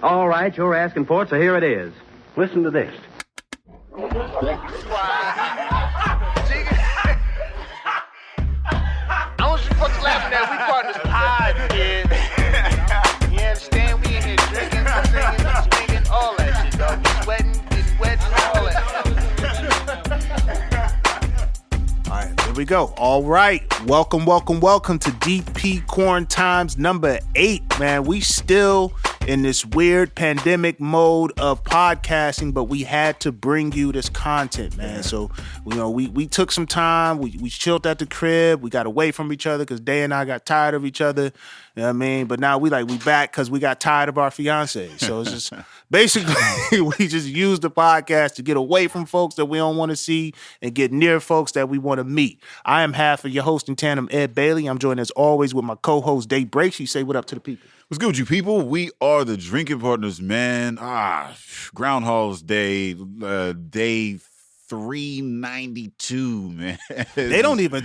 All right, you're asking for it, so here it is. Listen to this. I want you folks laughing at we partners pod, kid. You understand? We in here drinking, singing, swinging, all that shit, dog. We sweating, getting wet, all that. All right, here we go. All right. Welcome to DP Quarentimes number 8, man. We still in this weird pandemic mode of podcasting, but we had to bring you this content, man. So, we took some time. We chilled at the crib. We got away from each other because Day and I got tired of each other. You know what I mean? But now we back because we got tired of our fiancés. So it's just basically we just use the podcast to get away from folks that we don't want to see and get near folks that we want to meet. I am half of your host in tandem, Ed Bailey. I'm joined as always with my co-host, Day Breaks. You say what up to the people. What's good with you people? We are the drinking partners, man. Groundhog's Day, day 392, man. They don't even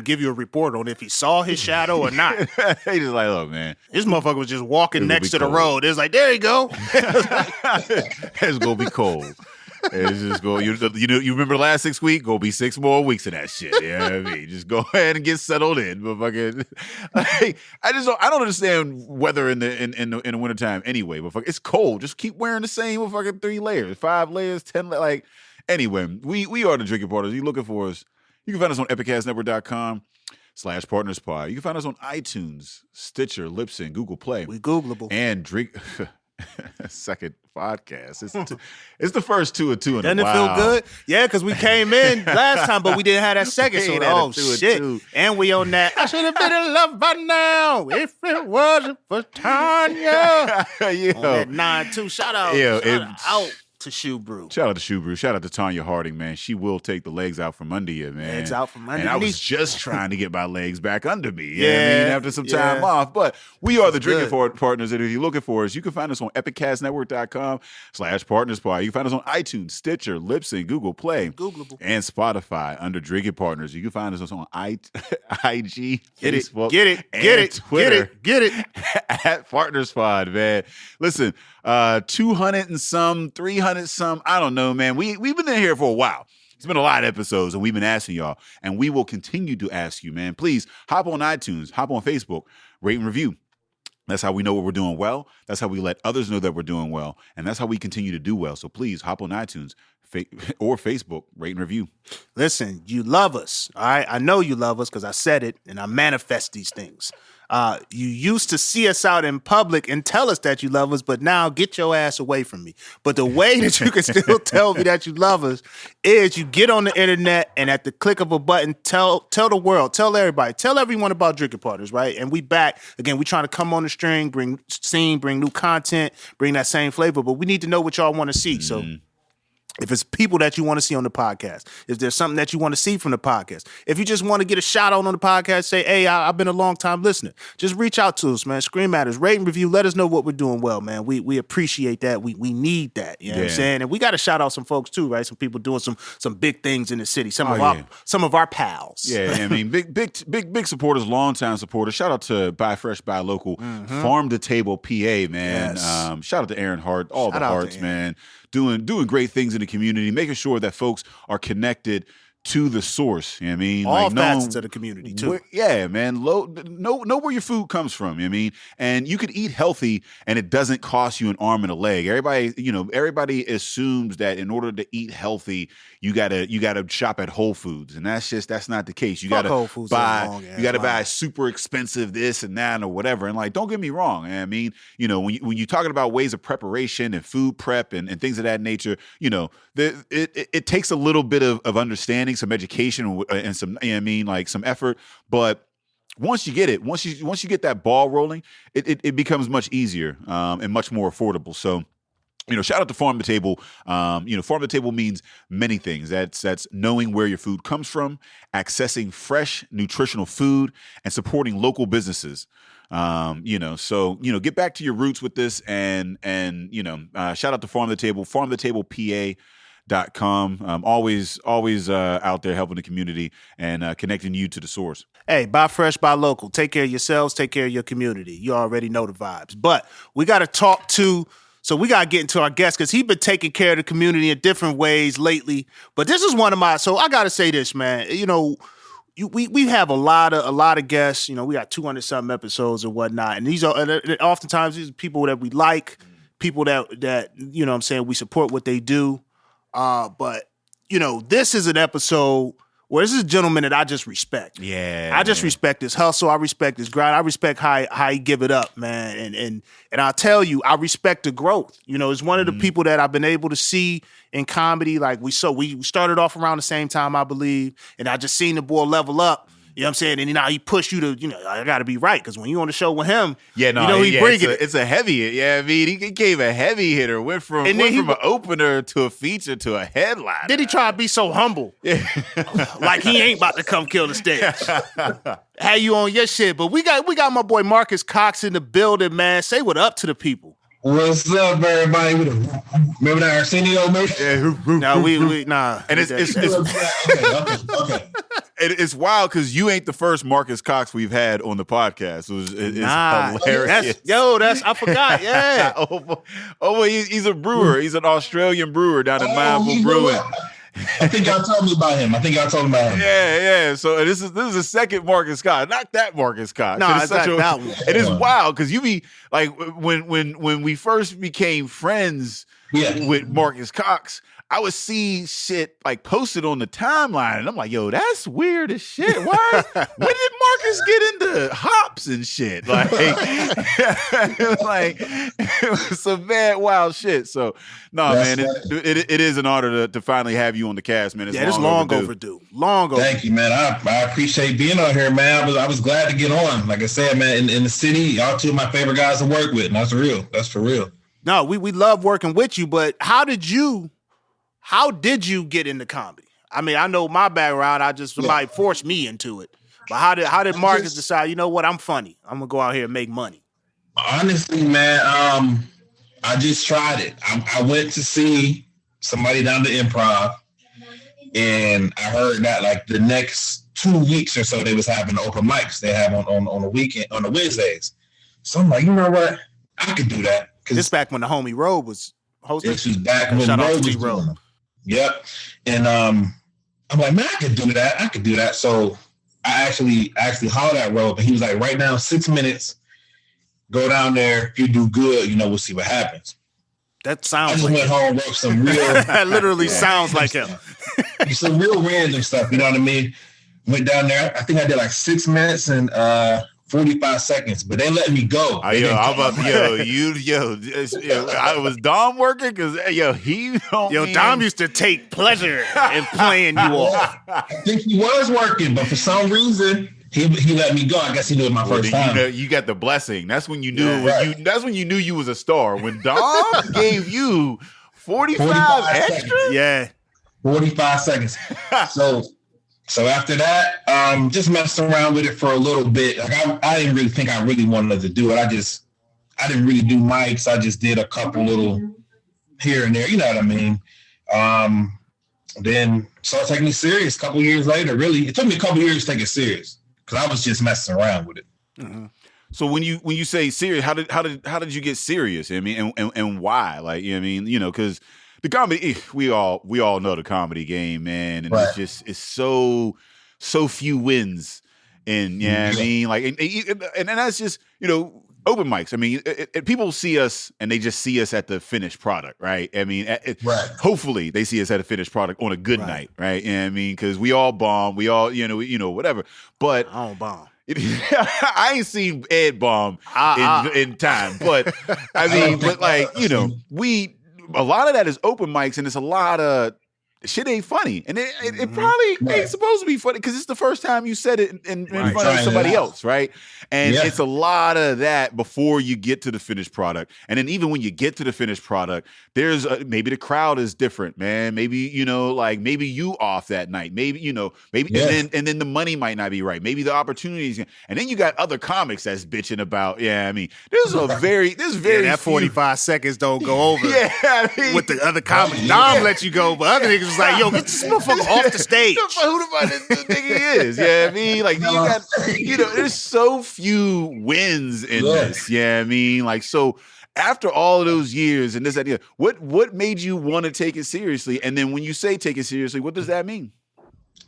give you a report on if he saw his shadow or not. They just like, look, man. This motherfucker was just walking next to the road. It's like, there you go. It's gonna be cold. It's just go. You remember the last 6 weeks? Go be 6 more weeks of that shit. You know what I mean? Just go ahead and get settled in. But fucking, I don't understand weather in the wintertime anyway. But fuck, it's cold. Just keep wearing the same fucking 3 layers, 5 layers, 10 like. Anyway, we are the drinking partners. You looking for us? You can find us on epicastnetwork.com/partnerspod. You can find us on iTunes, Stitcher, Libsyn, Google Play. We Googleable. And drink. Second podcast. It's the first 2 of 2 in Doesn't a while. Doesn't it feel good? Yeah, because we came in last time, but we didn't have that second. So, oh, shit. And we on that. I should have been in love by now if it wasn't for Tanya. Yo. On that 9-2. Shout out. Out to Shoe Brew. Shout out to Shoe Brew. Shout out to Tanya Harding, man. She will take the legs out from under you, man. Legs out from under. And I was just trying to get my legs back under me. Yeah. You know what I mean? After some time off. But we are the drinking partners. And if you're looking for us, you can find us on epicastnetwork.com/partnerspod. You can find us on iTunes, Stitcher, Libsyn, Google Play, Googleable. and Spotify under Drinking Partners. You can find us on IG, Facebook, Get Twitter. Get it. At Partnerspod, man. Listen, 200 and some, 300 some, I don't know, man. We've been in here for a while. It's been a lot of episodes, and we've been asking y'all, and we will continue to ask you, man. Please hop on iTunes, hop on Facebook, rate and review. That's how we know what we're doing well. That's how we let others know that we're doing well, and that's how we continue to do well. So please hop on iTunes or Facebook, rate and review. Listen, you love us, all right? I know you love us because I said it, and I manifest these things. You used to see us out in public and tell us that you love us, but now get your ass away from me. But the way that you can still tell me that you love us is you get on the internet and at the click of a button, tell the world, tell everybody, tell everyone about Drinking Partners, right? And we back. Again, we trying to come on the string, bring new content, bring that same flavor, but we need to know what y'all want to see. So if it's people that you want to see on the podcast, if there's something that you want to see from the podcast, if you just want to get a shout out on the podcast, say, hey, I've been a long time listener. Just reach out to us, man. Scream at us, rate and review. Let us know what we're doing well, man. We appreciate that. We need that. You know what I'm saying? And we got to shout out some folks too, right? Some people doing some big things in the city. Some of our pals. Yeah, I mean, big supporters, longtime supporters. Shout out to Buy Fresh, Buy Local, Farm to Table, PA, man. Yes. Shout out to Aaron Hart, all the Harts, man. Doing great things in the community, making sure that folks are connected to the source. You know what I mean? All facets of the community, too. Yeah, man. Know where your food comes from. You know what I mean? And you could eat healthy and it doesn't cost you an arm and a leg. Everybody assumes that in order to eat healthy, you gotta shop at Whole Foods. And that's not the case. You gotta buy super expensive this and that or whatever. And like, don't get me wrong. You know what I mean? When you're talking about ways of preparation and food prep and things of that nature, it takes a little bit of understanding, some education and some, like some effort. But once you get it, once you get that ball rolling, it becomes much easier and much more affordable. So, shout out to Farm to Table. Farm to Table means many things. That's knowing where your food comes from, accessing fresh, nutritional food, and supporting local businesses. So get back to your roots with this, and shout out to Farm to Table, farmtotable.pa.com. Always out there helping the community and connecting you to the source. Hey, buy fresh, buy local. Take care of yourselves, take care of your community. You already know the vibes. But we got to talk to So we got to get into our guest because he's been taking care of the community in different ways lately. But this is one of my. So I got to say this, man. You know, we have a lot of guests. You know, we got 200 something episodes and whatnot, and these are oftentimes these are people that we like, people that you know what I'm saying, we support what they do. But you know, this is an episode where this is a gentleman that I just respect. Yeah, I just respect his hustle. I respect his grind. I respect how he give it up, man. And I'll tell you, I respect the growth. You know, it's one of the people that I've been able to see in comedy. Like we started off around the same time, I believe, and I just seen the boy level up. You know what I'm saying? And now he pushed you to, you know, I got to be right because when you on the show with him, you know he bring it. It's a heavy hit. Yeah, I mean, he gave a heavy hitter. Went from an opener to a feature to a headline. Then he try to be so humble, like he ain't about to come kill the stage. Had you on your shit, but we got my boy Marcus Cox in the building, man. Say what up to the people. What's up, everybody? Remember that Arsenio, man? Yeah, nah. And it's Okay. It's wild because you ain't the first Marcus Cox we've had on the podcast. It's hilarious. I forgot. Yeah. He's a brewer. He's an Australian brewer down in Mindful Brewing. I think y'all told me about him. Yeah. So this is the second Marcus Cox, not that Marcus Cox. No, it's not that one. It is wild because you be like when we first became friends with Marcus Cox, I would see shit like posted on the timeline, and I'm like, yo, that's weird as shit. Why? When did Marcus get into hops and shit? Like, it was some bad, wild shit. So, man, it is an honor to finally have you on the cast, man. It's long overdue. Thank you, man. I appreciate being on here, man. I was glad to get on. Like I said, man, in the city, y'all two of my favorite guys to work with, and that's real. That's for real. No, we love working with you, but how did you get into comedy? I mean, I know my background. Somebody forced me into it. But how did Marcus decide, you know what, I'm funny. I'm going to go out here and make money? Honestly, man, I just tried it. I went to see somebody down the Improv, and I heard that like the next 2 weeks or so they was having open mics they have on the weekend, on the Wednesdays. So I'm like, you know what? I could do that. This back when the homie Road was hosting. This was back when Road was doing them. Yep. And I'm like, man, I could do that. So I actually hollered at Road, but he was like, right now, 6 minutes, go down there. If you do good, you know, we'll see what happens. That sounds I just like went home, wrote some real. That literally sounds like him. Some real random stuff, you know what I mean? Went down there. I think I did like 6 minutes and 45 seconds, but they let me go. I was Dom working because Dom used to take pleasure in playing you off. I think he was working, but for some reason he let me go. I guess he knew it my first time. You got the blessing. That's when you knew. That's when you knew you was a star. When Dom gave you 45 extra. Seconds. Yeah, 45 seconds. So after that, just messed around with it for a little bit. Like I didn't really think I really wanted to do it. I didn't really do mics. I just did a couple little here and there. You know what I mean? Then started taking it serious a couple years later. Really, it took me a couple years to take it serious because I was just messing around with it. Mm-hmm. So when you say serious, how did you get serious? I mean, and why? Like, you know what I mean, you know, because the comedy, we all know the comedy game, man, and it's so few wins, and I mean, like, and that's just, you know, open mics. I mean, people see us and they just see us at the finished product, right? I mean, hopefully they see us at a finished product on a good night, right? You know what I mean, because we all bomb, we all, you know, whatever. But I don't bomb. I ain't seen Ed bomb in time, but I mean, but like, you know, a lot of that is open mics, and it's a lot of shit ain't funny, and it probably ain't supposed to be funny because it's the first time you said it in front of somebody else, right? And it's a lot of that before you get to the finished product, and then even when you get to the finished product, there's maybe the crowd is different, man. Maybe, you know, like maybe you off that night, maybe, you know, maybe and then the money might not be right, maybe the opportunities, and then you got other comics that's bitching about. I mean, there's very that 45 seconds don't go over. I mean, with the other comics, Dom let you go, but other niggas was like, yo, get this motherfucker off the stage. Who the fuck this nigga is? I mean, like, you got, you know, there's so few wins in this. I mean, like, so, After all of those years and this idea, what made you want to take it seriously? And then when you say take it seriously, what does that mean?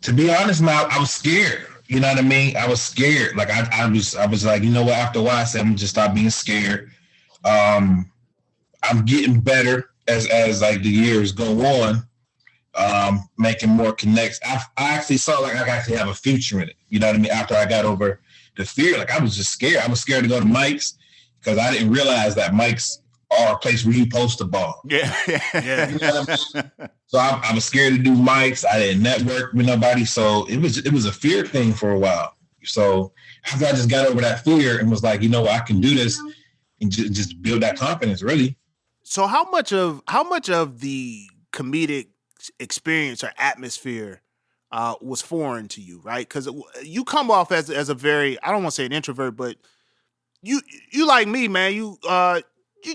To be honest, man, I was scared. You know what I mean? I was scared. Like I was like, you know what? After a while, I said, I'm gonna just stop being scared. I'm getting better as like the years go on, making more connects. I actually saw like I actually have a future in it. You know what I mean? After I got over the fear, like I was just scared. I was scared to go to mics because I didn't realize that mics are a place where you post the ball. Yeah. You know what I mean? So I was scared to do mics. I didn't network with nobody. So it was a fear thing for a while. So after I just got over that fear and was like, you know what, I can do this and just build that confidence, really. So how much of the comedic experience or atmosphere was foreign to you, right? Because you come off as a very, I don't want to say an introvert, but you like me, man. You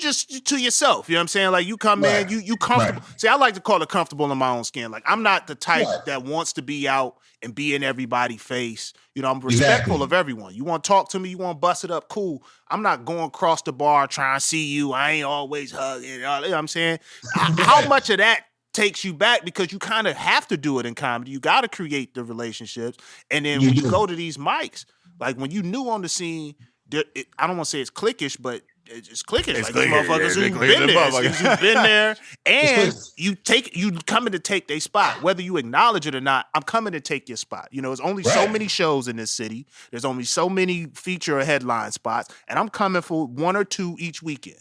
just to yourself. You know what I'm saying? Like you come in, you comfortable. Right. See, I like to call it comfortable in my own skin. Like I'm not the type that wants to be out and be in everybody's face. You know, I'm respectful of everyone. You want to talk to me, you want to bust it up, cool. I'm not going across the bar trying to see you. I ain't always hugging. You know what I'm saying? How much of that takes you back because you kind of have to do it in comedy. You got to create the relationships. And then when you go to these mics, like when you new on the scene, I don't want to say it's cliquish, but it's clicking. It's like these motherfuckers who've been there, and you coming to take their spot, whether you acknowledge it or not. I'm coming to take your spot. You know, there's only so many shows in this city. There's only so many feature or headline spots, and I'm coming for one or two each weekend.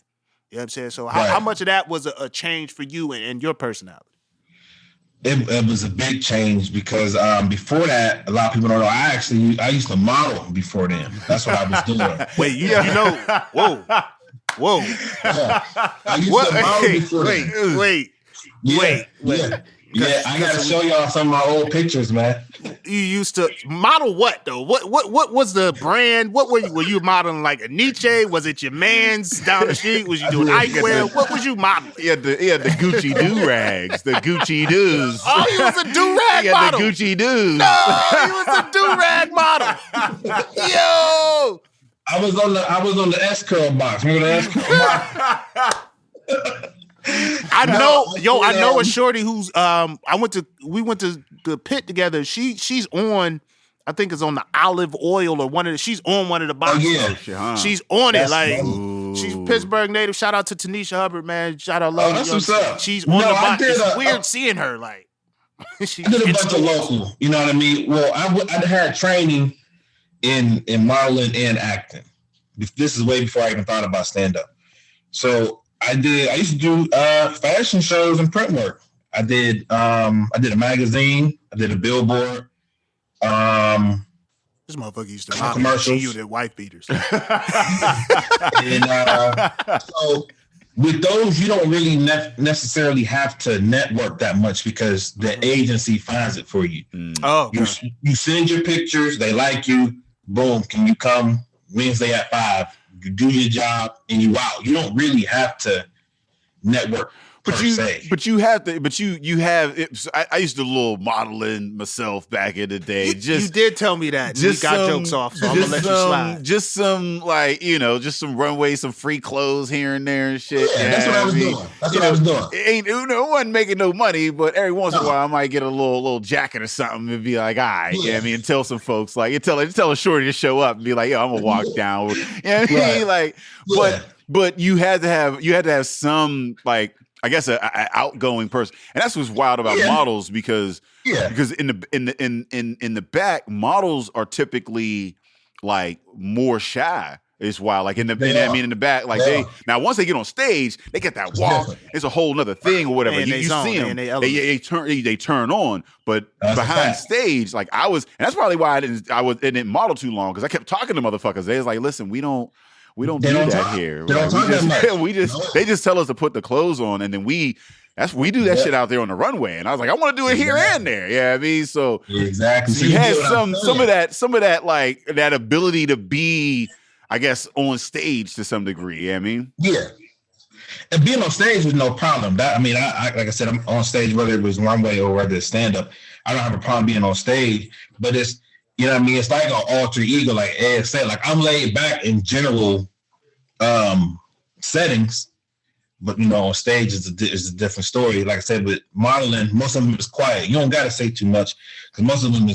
You know what I'm saying? So how much of that was a change for you and your personality? It was a big change because before that, a lot of people don't know. I used to model before then. That's what I was doing. Wait, you know? Whoa. Yeah. I used to model before then. Wait. Yeah, I gotta show y'all some of my old pictures, man. You used to model what though? What was the brand? What were you modeling, like a Nietzsche? Was it your man's down the street? Was you doing Ikewear? What was you modeling? He had the Gucci do-rags, the Gucci doos. Oh, he was a do-rag model. The Gucci doos. No, he was a do-rag model. Yo, I was on the S-curl box. Remember the S-curl box? I know a shorty who's we went to the pit together. She's on, I think it's on the olive oil or she's on one of the boxes. Oh, yeah. She's on it. Like she's Pittsburgh native. Shout out to Tanisha Hubbard, man. Shout out love. That's what's up. She's on the box. It's weird seeing her like I did a bunch of local, you know what I mean? Well, I had training in modeling and acting. This is way before I even thought about stand-up. So I used to do fashion shows and print work. I did a magazine. I did a billboard. This motherfucker used to commercials. You did wife beaters. And so with those, you don't really necessarily have to network that much because the agency finds it for you. Oh, okay. You send your pictures. They like you. Boom. Can you come Wednesday at 5? You do your job and you out. You don't really have to network. But you have to. But you have. I used to do a little modeling myself back in the day. You did tell me that. You got jokes off, so I'm gonna let you slide. Just some just some runway, some free clothes here and there and shit. Yeah, that's what I was doing. That's what I was doing. It wasn't making no money, but every once in a while I might get a little jacket or something and be like, all right, and tell some folks like tell a shorty to show up and be like, yo, I'm gonna walk down. You know what I mean? Like, but you had to have some like. I guess an outgoing person, and that's what's wild about models because in the back, models are typically like more shy. It's wild, like in the back, like now once they get on stage, they get that walk. It's a whole nother thing or whatever. You see them, they turn on, but behind stage, like I was, and that's probably why I didn't model too long because I kept talking to motherfuckers. They was like, listen, we don't do that here. They just tell us to put the clothes on, and then we do that shit out there on the runway. And I was like, I want to do it here and there. Yeah, I mean, so exactly. So you had some of that like that ability to be, I guess, on stage to some degree. Yeah, I mean, and being on stage was no problem. I like I said, I'm on stage whether it was runway or whether it's stand up. I don't have a problem being on stage, but it's. You know what I mean? It's like an alter ego, like Ed said. Like I'm laid back in general, settings. But on stage is a different story. Like I said, with modeling, most of them is quiet. You don't gotta say too much because most of them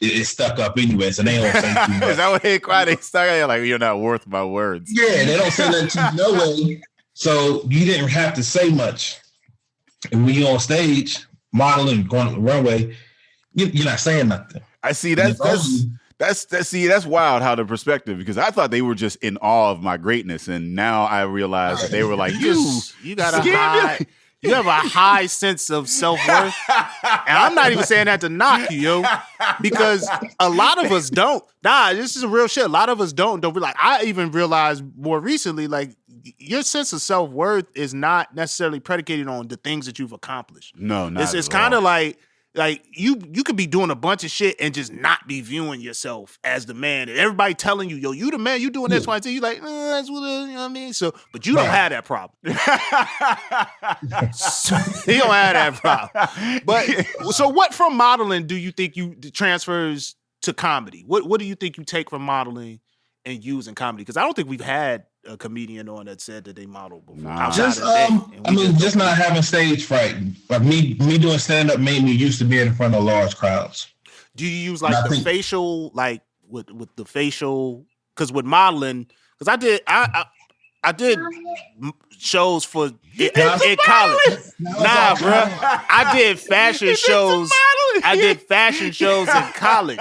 is stuck up anyway, so they don't say too much. Is that what they quiet? They stuck up like you're not worth my words. Yeah, they don't say nothing to you no way. So you didn't have to say much. And when you're on stage modeling, going on the runway, you're not saying nothing. I see that's wild how the perspective, because I thought they were just in awe of my greatness, and now I realize that they were like, you got a high, you have a high sense of self-worth. And I'm not even saying that to knock you, yo, because a lot of us don't. Nah, this is real shit. A lot of us don't be like, I even realized more recently, like, your sense of self-worth is not necessarily predicated on the things that you've accomplished. No, not it's kind of like you could be doing a bunch of shit and just not be viewing yourself as the man. And everybody telling you, yo, you the man, you doing X, Y, and Z. You like, that's what you know what I mean? So, but you don't have that problem. You don't have that problem. But so what from modeling do you think you transfers to comedy? What do you think you take from modeling and use in comedy? Because I don't think we've had a comedian on that said that they modeled before. Nah. Just just not having stage fright. Like me doing stand up made me used to being in front of large crowds. Do you use like the facial, like with the facial? Because with modeling, because I did shows for in college. Nah, bro, I did fashion shows. I did fashion shows in college.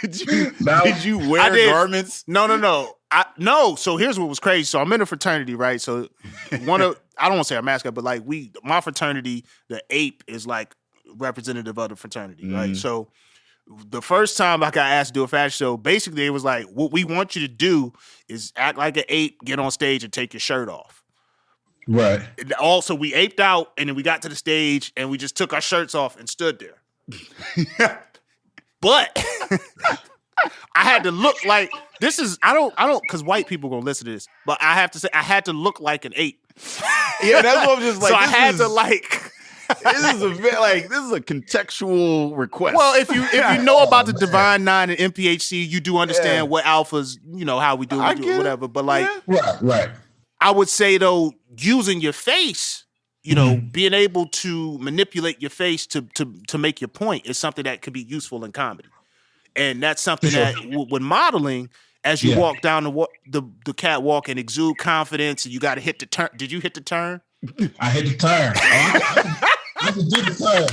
Did you wear garments? No. No. So here's what was crazy. So I'm in a fraternity, right? So I don't want to say a mascot, but like my fraternity, the ape is like representative of the fraternity, right? So the first time I got asked to do a fashion show, basically it was like, what we want you to do is act like an ape, get on stage and take your shirt off. Right. And also, we aped out, and then we got to the stage, and we just took our shirts off and stood there. But I had to look like this is I don't because white people gonna listen to this, but I have to say I had to look like an ape. Yeah, that's what I'm just like. So I had to like. This is a contextual request. Well, if you know about the Divine Nine and MPHC, you do understand what alphas, how we do whatever. But like, right. I would say though, using your face, being able to manipulate your face to make your point is something that could be useful in comedy, and that's something that with modeling, as you walk down the catwalk and exude confidence, and you got to hit the turn. Did you hit the turn? I hit the turn. I can do the turn.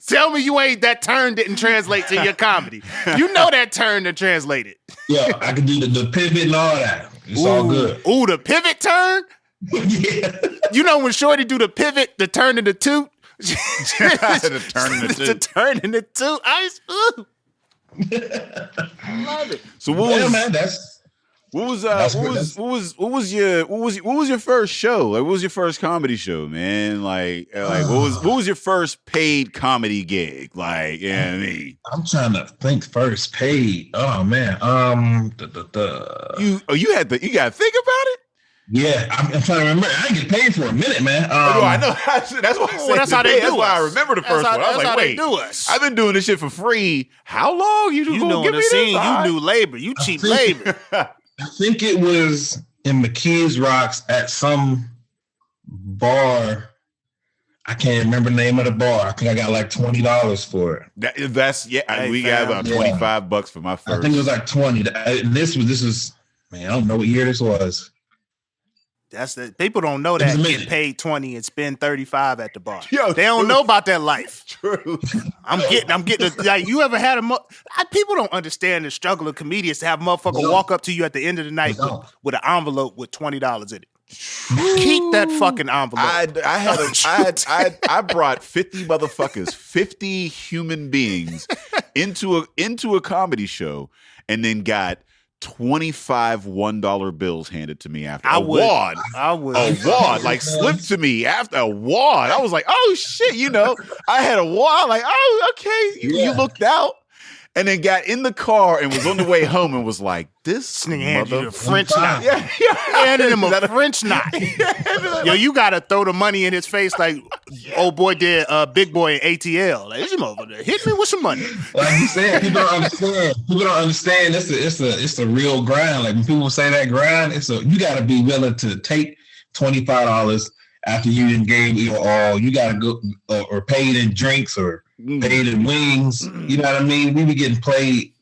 Tell me you ain't that turn didn't translate to your comedy. You know that turn to translate it. Yeah, I can do the pivot and all that. It's all good. Ooh, the pivot turn? Yeah. You know when Shorty do the pivot, the turn and the toot? The turn and the toot. The turn and the toot. I love it. So what was your first show? Like, what was your first comedy show, man? Like what was your first paid comedy gig? Like, you know what I mean? I'm trying to think first paid. Oh man. You got to think about it? Yeah, I'm trying to remember. I didn't get paid for a minute, man. I know. That's why I said that's how they do That's why us. I remember the first one. I was like, wait, I've been doing this shit for free. How long? You know give the me scene, this? you new labor. You cheap labor. I think it was in McKees Rocks at some bar. I can't remember the name of the bar. I think I got like $20 for it. We got about $25 for my first. I think it was like 20. This was man, I don't know what year this was. People don't know that get paid 20 and spend 35 at the bar. Yo, they don't know about that life. True. I'm getting like, you ever had people don't understand the struggle of comedians to have a motherfucker walk up to you at the end of the night with an envelope with $20 in it. Keep that fucking envelope. I brought 50 motherfuckers, 50 human beings into a comedy show, and then got 25 $1 bills handed to me after. I would. A wad, like slipped to me after a wad. I was like, oh shit, I had a wad. Like, oh, okay, you looked out. And then got in the car and was on the way home and was like, this nigga handed you a French knot. Yeah. Handed him a French knot. Yo, you got to throw the money in his face like, old boy did Big Boy in ATL. Like, this motherfucker hit me with some money. Like you said, people don't understand. People don't understand. It's a real grind. Like when people say that grind, you got to be willing to take $25 after you done gave your all. You got to go or paid in drinks or paid in wings. You know what I mean? We be getting played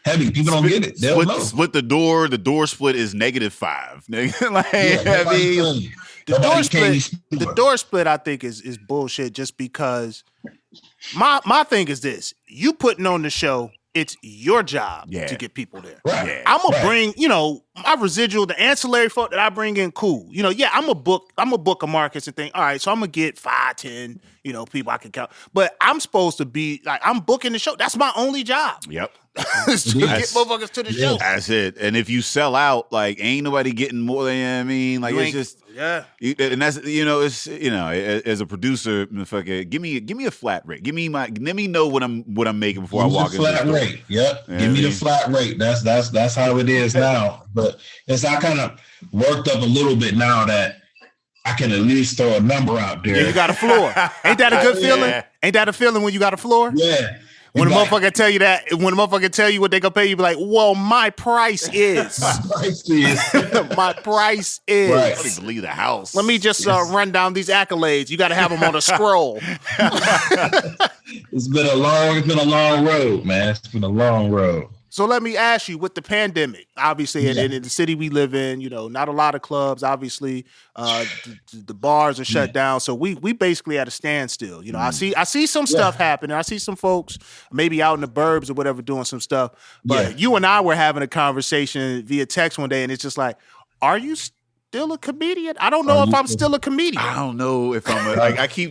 heavy. People don't get it. They'll know. Split the door. The door split is -5. Like, the door split, I think is bullshit. Just because my thing is this: you putting on the show. It's your job to get people there. Right. Yeah. I'm gonna bring, my residual, the ancillary folk that I bring in, cool. I'm a book of markets and think, all right, so I'm gonna get 5, 10, people I can count. But I'm supposed to be like, I'm booking the show. That's my only job. Yep. To get motherfuckers to the show. That's it. And if you sell out, like, ain't nobody getting more than, like, it's just, and that's, it's, as a producer, motherfucker, give me a flat rate. Let me know what I'm making before I walk in. Flat rate. Yep. Give me the flat rate. That's how it is now. But I kind of worked up a little bit now that I can at least throw a number out there. Yeah, you got a floor. Ain't that a good feeling? Yeah. Ain't that a feeling when you got a floor? Yeah. When a motherfucker tell you that, when a motherfucker tell you what they gonna pay, you be like, well, my price is. My price is. Right. I don't even leave the house. Let me just run down these accolades. You got to have them on a scroll. It's been a long road, man. It's been a long road. So let me ask you, with the pandemic, obviously, in the city we live in, not a lot of clubs, obviously, the bars are shut down. So we basically at a standstill. I see some stuff happening. I see some folks maybe out in the burbs or whatever doing some stuff. But you and I were having a conversation via text one day, and it's just like, are you still a comedian? I don't know if I'm still a comedian. I don't know if I'm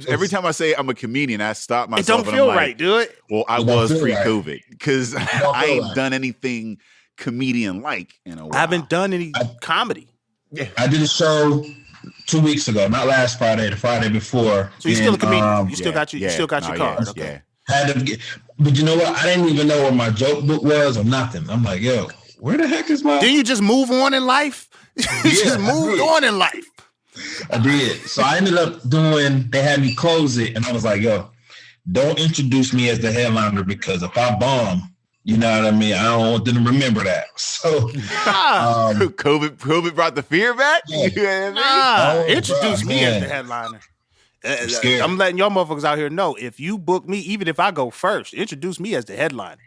every time I say I'm a comedian, I stop myself. It don't feel right, do it? Well, I was pre-COVID because I ain't done anything comedian-like in a while. I haven't done any comedy. Yeah. I did a show 2 weeks ago, not last Friday, the Friday before. So you're still a comedian. You still got your card. Okay. But you know what? I didn't even know where my joke book was or nothing. I'm like, yo, where the heck is my... Didn't you just move on in life? You just moved on in life. I did. So I ended up they had me close it, and I was like, yo, don't introduce me as the headliner, because if I bomb, you know what I mean? I don't want them to remember that. So COVID brought the fear back? Introduce me as the headliner. I'm letting y'all motherfuckers out here know, if you book me, even if I go first, introduce me as the headliner.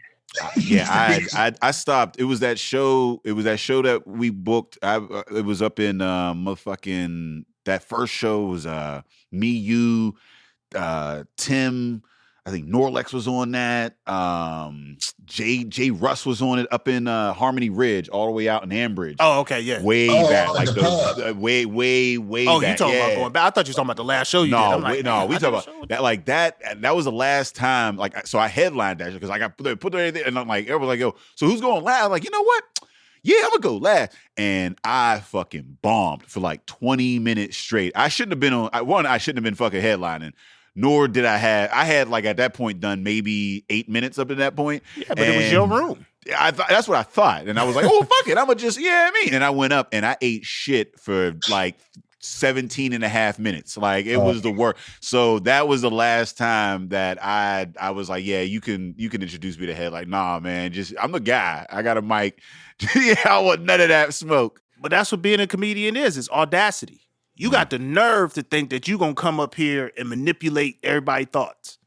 I stopped. It was that show. It was that show that we booked. It was up in motherfucking. That first show was me, you, Tim. I think Norlex was on that. Jay Russ was on it up in Harmony Ridge, all the way out in Ambridge. Oh, okay, yeah. Way back, like way back. Oh, you talking about going back? I thought you were talking about the last show you did. We talking about that. Like that was the last time. Like, so I headlined that because I got put there, and I'm like, everyone's like, yo, so who's going last? I'm like, you know what? Yeah, I'm gonna go last. And I fucking bombed for like 20 minutes straight. I shouldn't have been on. I shouldn't have been fucking headlining. Nor did I had like at that point done maybe 8 minutes up to that point. Yeah, but it was your room. That's what I thought. And I was like, oh, fuck it. I'm going to just, And I went up and I ate shit for like 17 and a half minutes. Like, it was the worst. So that was the last time that I was like, yeah, you can introduce me to head. Like, nah, man, I'm the guy. I got a mic. I want none of that smoke. But that's what being a comedian is. It's audacity. You got the nerve to think that you're gonna come up here and manipulate everybody's thoughts.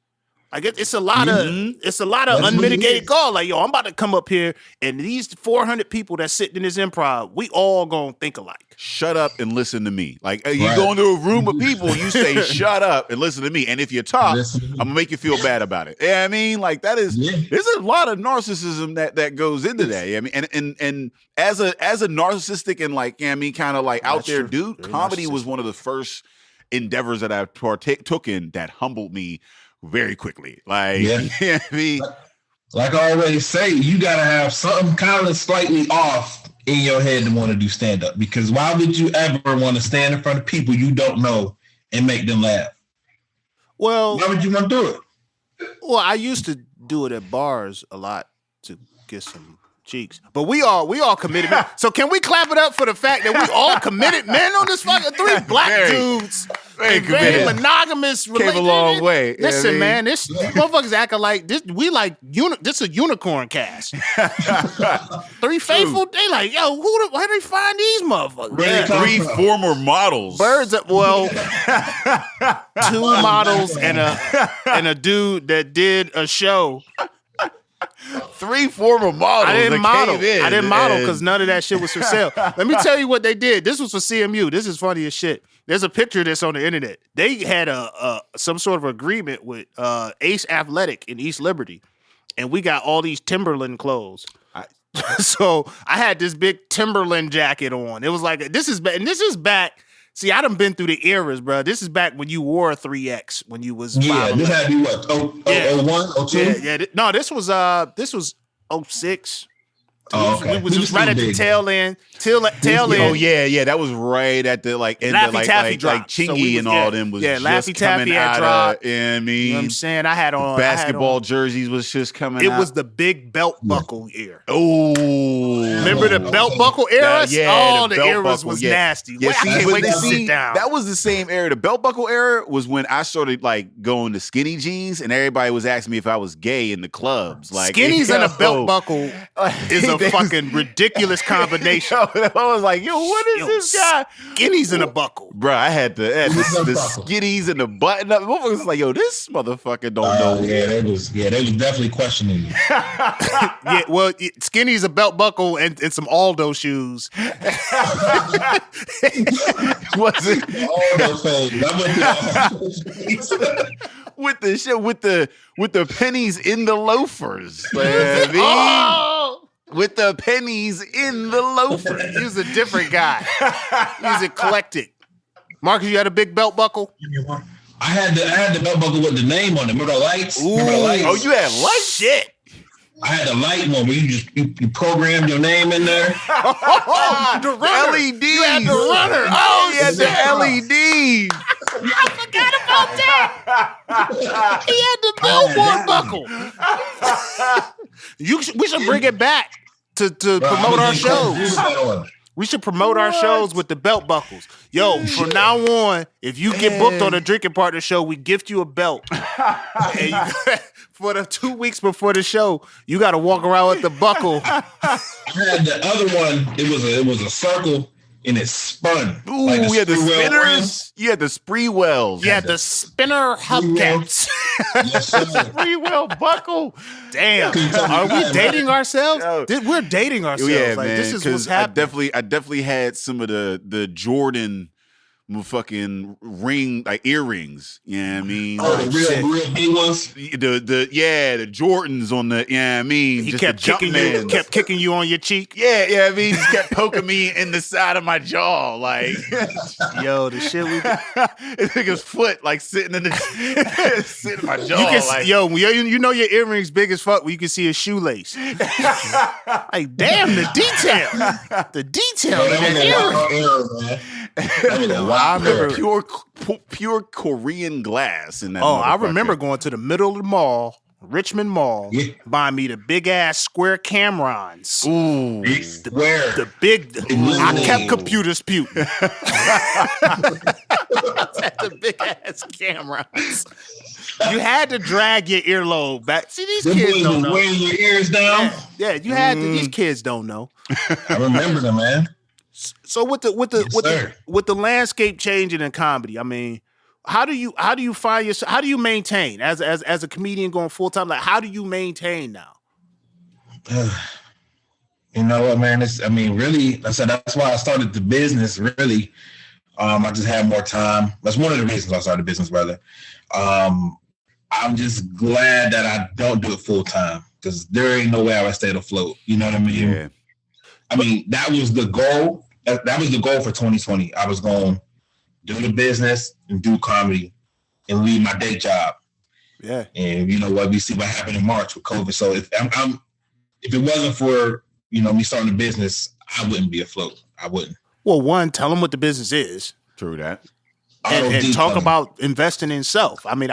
Like it's a lot of unmitigated gall. Like, yo, I'm about to come up here and these 400 people that's sitting in this improv, we all gonna think alike. Shut up and listen to me. Like, you go into a room of people, you say, shut up and listen to me. And if you talk, I'm gonna make you feel bad about it. Yeah, I mean, like there's a lot of narcissism that goes into that. I mean, and as a narcissistic and like, kind of like out there dude, comedy was one of the first endeavors that I took in that humbled me very quickly. Like, like I always say, you gotta have something kind of slightly off in your head to want to do stand-up, because why would you ever want to stand in front of people you don't know and make them laugh? Well, why would you want to do it? Well, I used to do it at bars a lot to get some Cheeks. But we all committed men. So can we clap it up for the fact that we all committed men on this fucking 3 black dudes? Very monogamous relationship. Came a long way. Listen, man, these motherfuckers acting like this. We like this a unicorn cast. 3 faithful. They like, yo, where they find these motherfuckers? 3 former models. Birds. 2 models and a dude that did a show. 3 former models. I didn't model and because none of that shit was for sale. Let me tell you what they did. This was for CMU. This is funny as shit. There's a picture of this on the internet. They had some sort of agreement with Ace Athletic in East Liberty, and we got all these Timberland clothes. So I had this big Timberland jacket on. It was like this is back. See, I done been through the eras, bro. This is back when you wore a 3X when you was 5'11". This had to be what? 01, 02? Yeah. No, this was 06. Oh, okay. We was just right at the tail end. Oh yeah, that was right at the end of Laffy Taffy like dropped. Chingy and all them was just Laffy Taffy coming had out dropped. of, I mean, you know what I'm saying? I had on basketball jerseys was just coming out. It was the big belt buckle era. Oh, remember the belt buckle era? The the belt eras buckle, was yeah. nasty. Yeah, I can't wait to sit down. That was the same era. The belt buckle era was when I started like going to skinny jeans, and everybody was asking me if I was gay in the clubs. Like skinnies and a belt buckle is a fucking ridiculous combination. I was like, yo, what is this guy? Skinnies and a buckle. Bro, I had the skitties and the button up. Motherfuckers was like, yo, this motherfucker don't know. Yeah, they was definitely questioning you. Yeah, well, skinnies, a belt buckle, and some Aldo shoes. Was it Aldo fame. with the shit with the pennies in the loafers? Man, with the pennies in the loafers. He was a different guy. He was eclectic. Marcus, you had a big belt buckle? I had the belt buckle with the name on it. Remember the lights? Oh, you had light shit. I had the light one where you programmed your name in there. The runner. LEDs. You had the runner. Oh, you had the LEDs. I forgot about that. He had the billboard buckle. We should bring it back to promote our shows. We should promote our shows with the belt buckles. Yo, from now on, if you get booked on a drinking partner show, we gift you a belt. And for the 2 weeks before the show, you got to walk around with the buckle. I had the other one. It was a circle and it spun. Ooh, like you had the spinners. You had the spree wells. You had the spinner hubcaps. Yes, sir. Spree well buckle. Damn. Are we dating ourselves? We're dating ourselves. Yeah, like, man. this is what's happening. I definitely had some of the Jordan fucking ring, like earrings. You know what I mean? Oh, the real big ones. The Jordans on the. Yeah, you know I mean, He just kept kicking you on your cheek. Yeah. I mean, he just kept poking me in the side of my jaw, like Yo, the shit we. It's like his foot, like sitting in my jaw. You know your earrings big as fuck when you can see a shoelace. Like, damn, the detail. The detail of that earring. I remember pure Korean glass in that. I remember going to the middle of the mall, Richmond Mall, buying me the big ass square Camrons. Ooh, the big. I kept computers puting. The big ass Camrons. You had to drag your earlobe back. See, these kids don't know. Wearing your ears down. Yeah, you had to. These kids don't know. I remember them, man. So with the landscape changing in comedy, I mean, how do you find yourself? How do you maintain as a comedian going full time? Like, how do you maintain now? You know what, man? Really, I said that's why I started the business. Really, I just had more time. That's one of the reasons I started the business, brother. I'm just glad that I don't do it full time because there ain't no way I would stay afloat. You know what I mean? Yeah. I mean, that was the goal. That was the goal for 2020. I was going to do the business and do comedy and leave my day job. Yeah. And you know what? We see what happened in March with COVID. So if it wasn't for, me starting a business, I wouldn't be afloat. I wouldn't. Well, one, tell them what the business is. True that. And talk about investing in self. I mean,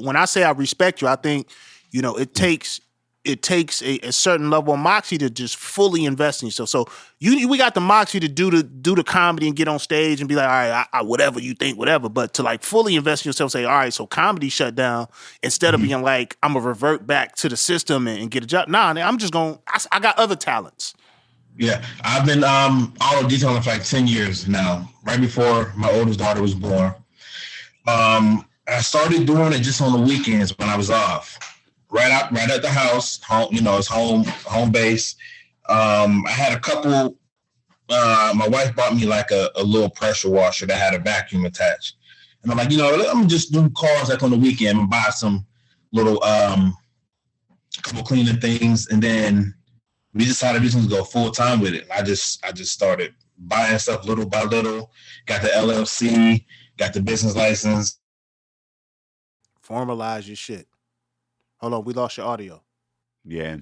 when I say I respect you, I think, it it takes a certain level of moxie to just fully invest in yourself. So we got the moxie to do the comedy and get on stage and be like, all right, I whatever you think, whatever. But to like fully invest in yourself, say, all right, so comedy shut down, instead of being like, I'm gonna revert back to the system and get a job. Nah, I'm just gonna. I got other talents. Yeah, I've been auto detailing for like 10 years now. Right before my oldest daughter was born, I started doing it just on the weekends when I was off. Right at the house, home. It's home base. I had a couple. My wife bought me like a little pressure washer that had a vacuum attached, and I'm like, let me just do cars like on the weekend and buy some little couple cleaning things, and then we decided we was gonna go full time with it. I just started buying stuff little by little. Got the LLC, got the business license. Formalize your shit. Hold on, we lost your audio. Yeah.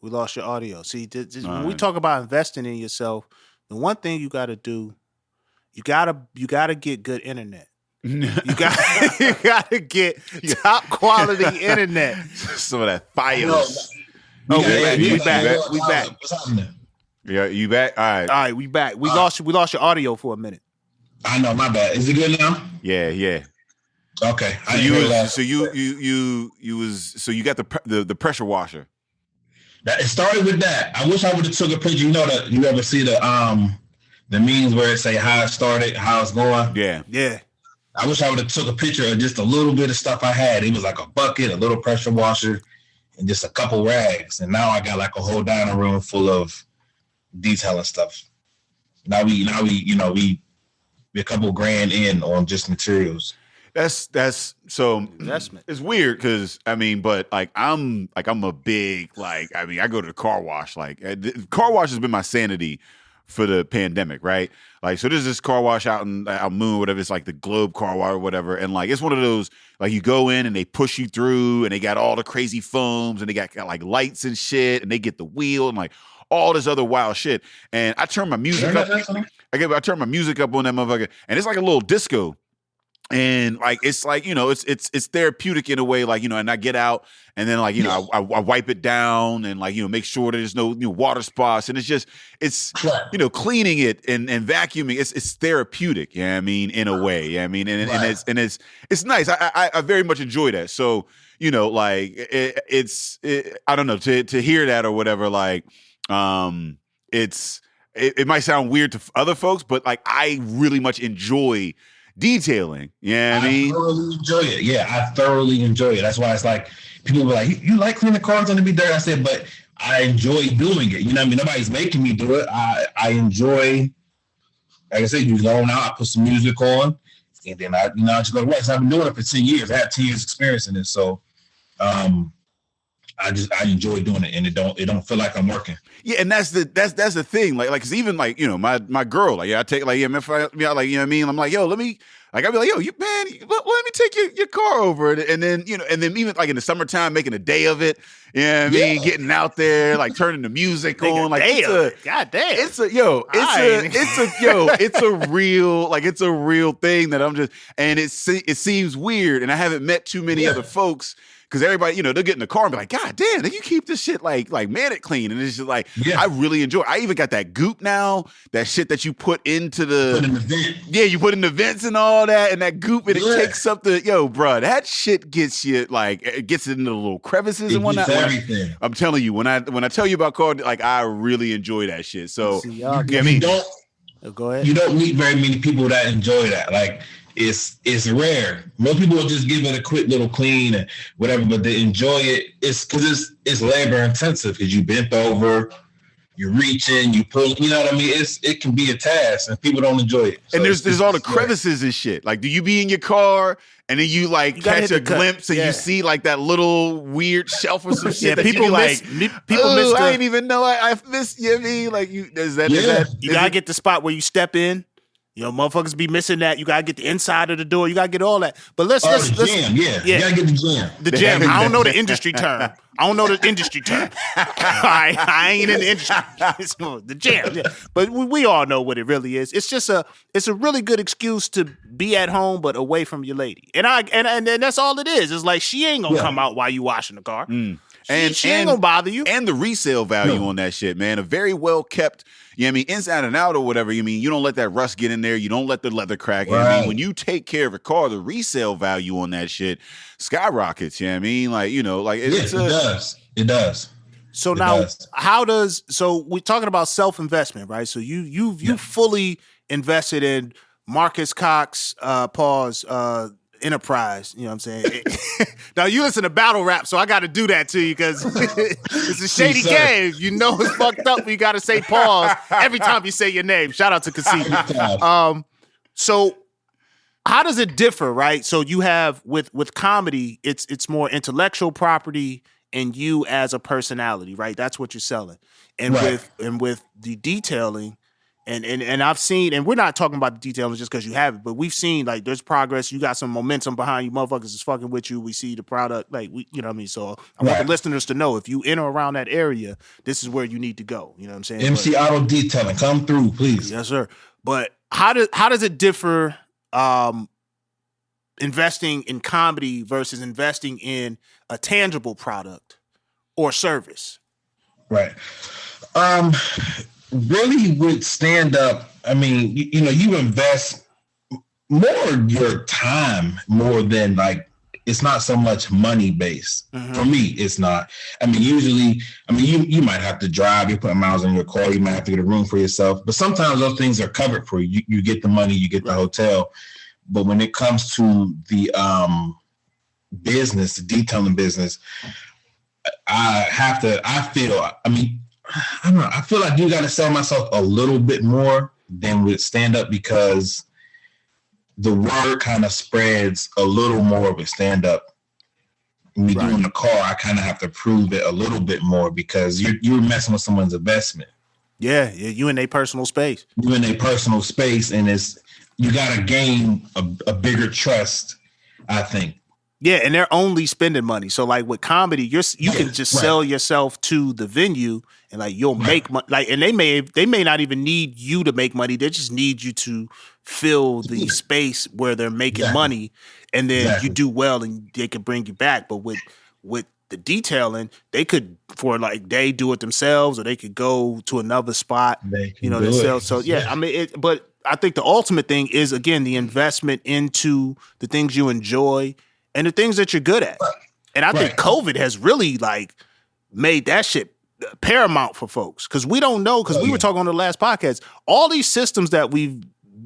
We lost your audio. See, when we talk about investing in yourself, the one thing you got to do, you gotta get good internet. You gotta get top quality internet. Some of that FiOS. We back. What's happening? Yeah, you back? All right, we back. We lost your audio for a minute. I know, my bad. Is it good now? Yeah. Okay. So you got the pressure washer. It started with that. I wish I would have took a picture. You ever see the memes where it say how it started, how it's going? Yeah. I wish I would have took a picture of just a little bit of stuff I had. It was like a bucket, a little pressure washer, and just a couple rags. And now I got like a whole dining room full of detailing stuff. Now we a couple grand in on just materials. That's so investment. It's weird because but I'm a big I go to the car wash. The car wash has been my sanity for the pandemic, right? So there's this car wash out in Moon, whatever. It's like the Globe car wash or whatever, and it's one of those you go in and they push you through, and they got all the crazy foams, and they got like lights and shit, and they get the wheel and all this other wild shit. And I turn my music up. I turn my music up on that motherfucker, and it's like a little disco. And it's it's therapeutic in a way, and I get out and then I wipe it down and make sure there's no water spots, and it's cleaning it and vacuuming. It's therapeutic, in a way. And it's nice. I very much enjoy that. So I don't know, to hear that or whatever. It might sound weird to other folks, but I really much enjoy detailing. I thoroughly enjoy it. Yeah, I thoroughly enjoy it. That's why it's people be like, you like cleaning cars on the be dirty? I said, but I enjoy doing it. Nobody's making me do it. I enjoy, like I said, you zone out, I put some music on, and then I just go to work. So I've been doing it for 10 years. I have 10 years experience in it. So I enjoy doing it, and it don't feel like I'm working. Yeah, and that's the thing. Cause even my girl, I take if I I'm like, yo, let me I'd be like, yo, let me take your car over, and then even in the summertime, making a day of it. Getting out there, turning the music on, God damn, it's a real thing that I'm just, and it seems weird, and I haven't met too many other folks. Because everybody, they'll get in the car and be like, God damn, you keep this shit like man it clean. And it's just I really enjoy it. I even got that goop now, that shit that you put into the vent. Yeah, you put in the vents and all that, and that goop, and it takes up bro, that shit gets you it gets into the little crevices and whatnot. Everything. I'm telling you, when I tell you about car, I really enjoy that shit. So go ahead. You don't meet very many people that enjoy that. It's rare. Most people will just give it a quick little clean and whatever, but they enjoy it. It's because it's labor intensive because you bent over, you're reaching, you pull. You know what I mean? It can be a task, and people don't enjoy it. So and there's all the crevices and shit. Do you be in your car and then you catch a glimpse and you see that little weird shelf or some shit? Yeah, people miss. I didn't even know I missed. You know what I mean? Is that? You gotta get the spot where you step in. Motherfuckers be missing that. You gotta get the inside of the door. You gotta get all that. But let's the jam. Yeah. You gotta get the jam. The jam. I don't know the industry term. I ain't in the industry. The jam. Yeah. But we all know what it really is. It's just it's a really good excuse to be at home but away from your lady. And that's all it is. It's she ain't gonna come out while you washing the car. And she ain't gonna bother you. And the resale value on that shit, man. A very well kept, you know what I mean, inside and out or whatever. You mean, you don't let that rust get in there. You don't let the leather crack. You know what I mean, when you take care of a car, the resale value on that shit skyrockets. You know what I mean? Like, you know, like it does. It does. So now, so we're talking about self-investment, right? So you fully invested in Marcus Cox, enterprise, you know what I'm saying? Now you listen to battle rap, so I got to do that to you because it's a shady game. You know it's fucked up. You got to say pause every time you say your name. Shout out to Cacique. So how does it differ, right? So you have with comedy, it's more intellectual property and you as a personality, right? That's what you're selling. And with the detailing. And I've seen, and we're not talking about the detailing just because you have it, but we've seen like there's progress. You got some momentum behind you. Motherfuckers is fucking with you. We see the product, like you know what I mean. So I want the listeners to know if you enter around that area, this is where you need to go. You know what I'm saying? MC Auto Detailing, come through, please. Yes, sir. But how does it differ? Investing in comedy versus investing in a tangible product or service. Right. Really with stand up, I mean, you know, you invest more your time more than like, it's not so much money based. Mm-hmm. For me, it's not. I mean, usually, you might have to drive, you're putting miles on your car, you might have to get a room for yourself, but sometimes those things are covered for you. You get the money, you get the hotel. But when it comes to the business, the detailing business, I feel like you got to sell myself a little bit more than with stand up because the word kind of spreads a little more with stand up. When we do in the car, I kind of have to prove it a little bit more because you're messing with someone's investment. Yeah, you in their personal space. You in their personal space, and you got to gain a bigger trust, I think. Yeah, and they're only spending money. So like with comedy, you can just sell yourself to the venue and like you'll make money. Like, and they may not even need you to make money. They just need you to fill the space where they're making money, and then you do well and they can bring you back. But with the detailing, they could they do it themselves or they could go to another spot. Themselves. So yeah, I mean but I think the ultimate thing is again the investment into the things you enjoy and the things that you're good at. And I think COVID has really like made that shit paramount for folks because we don't know because we were talking on the last podcast. All these systems that we've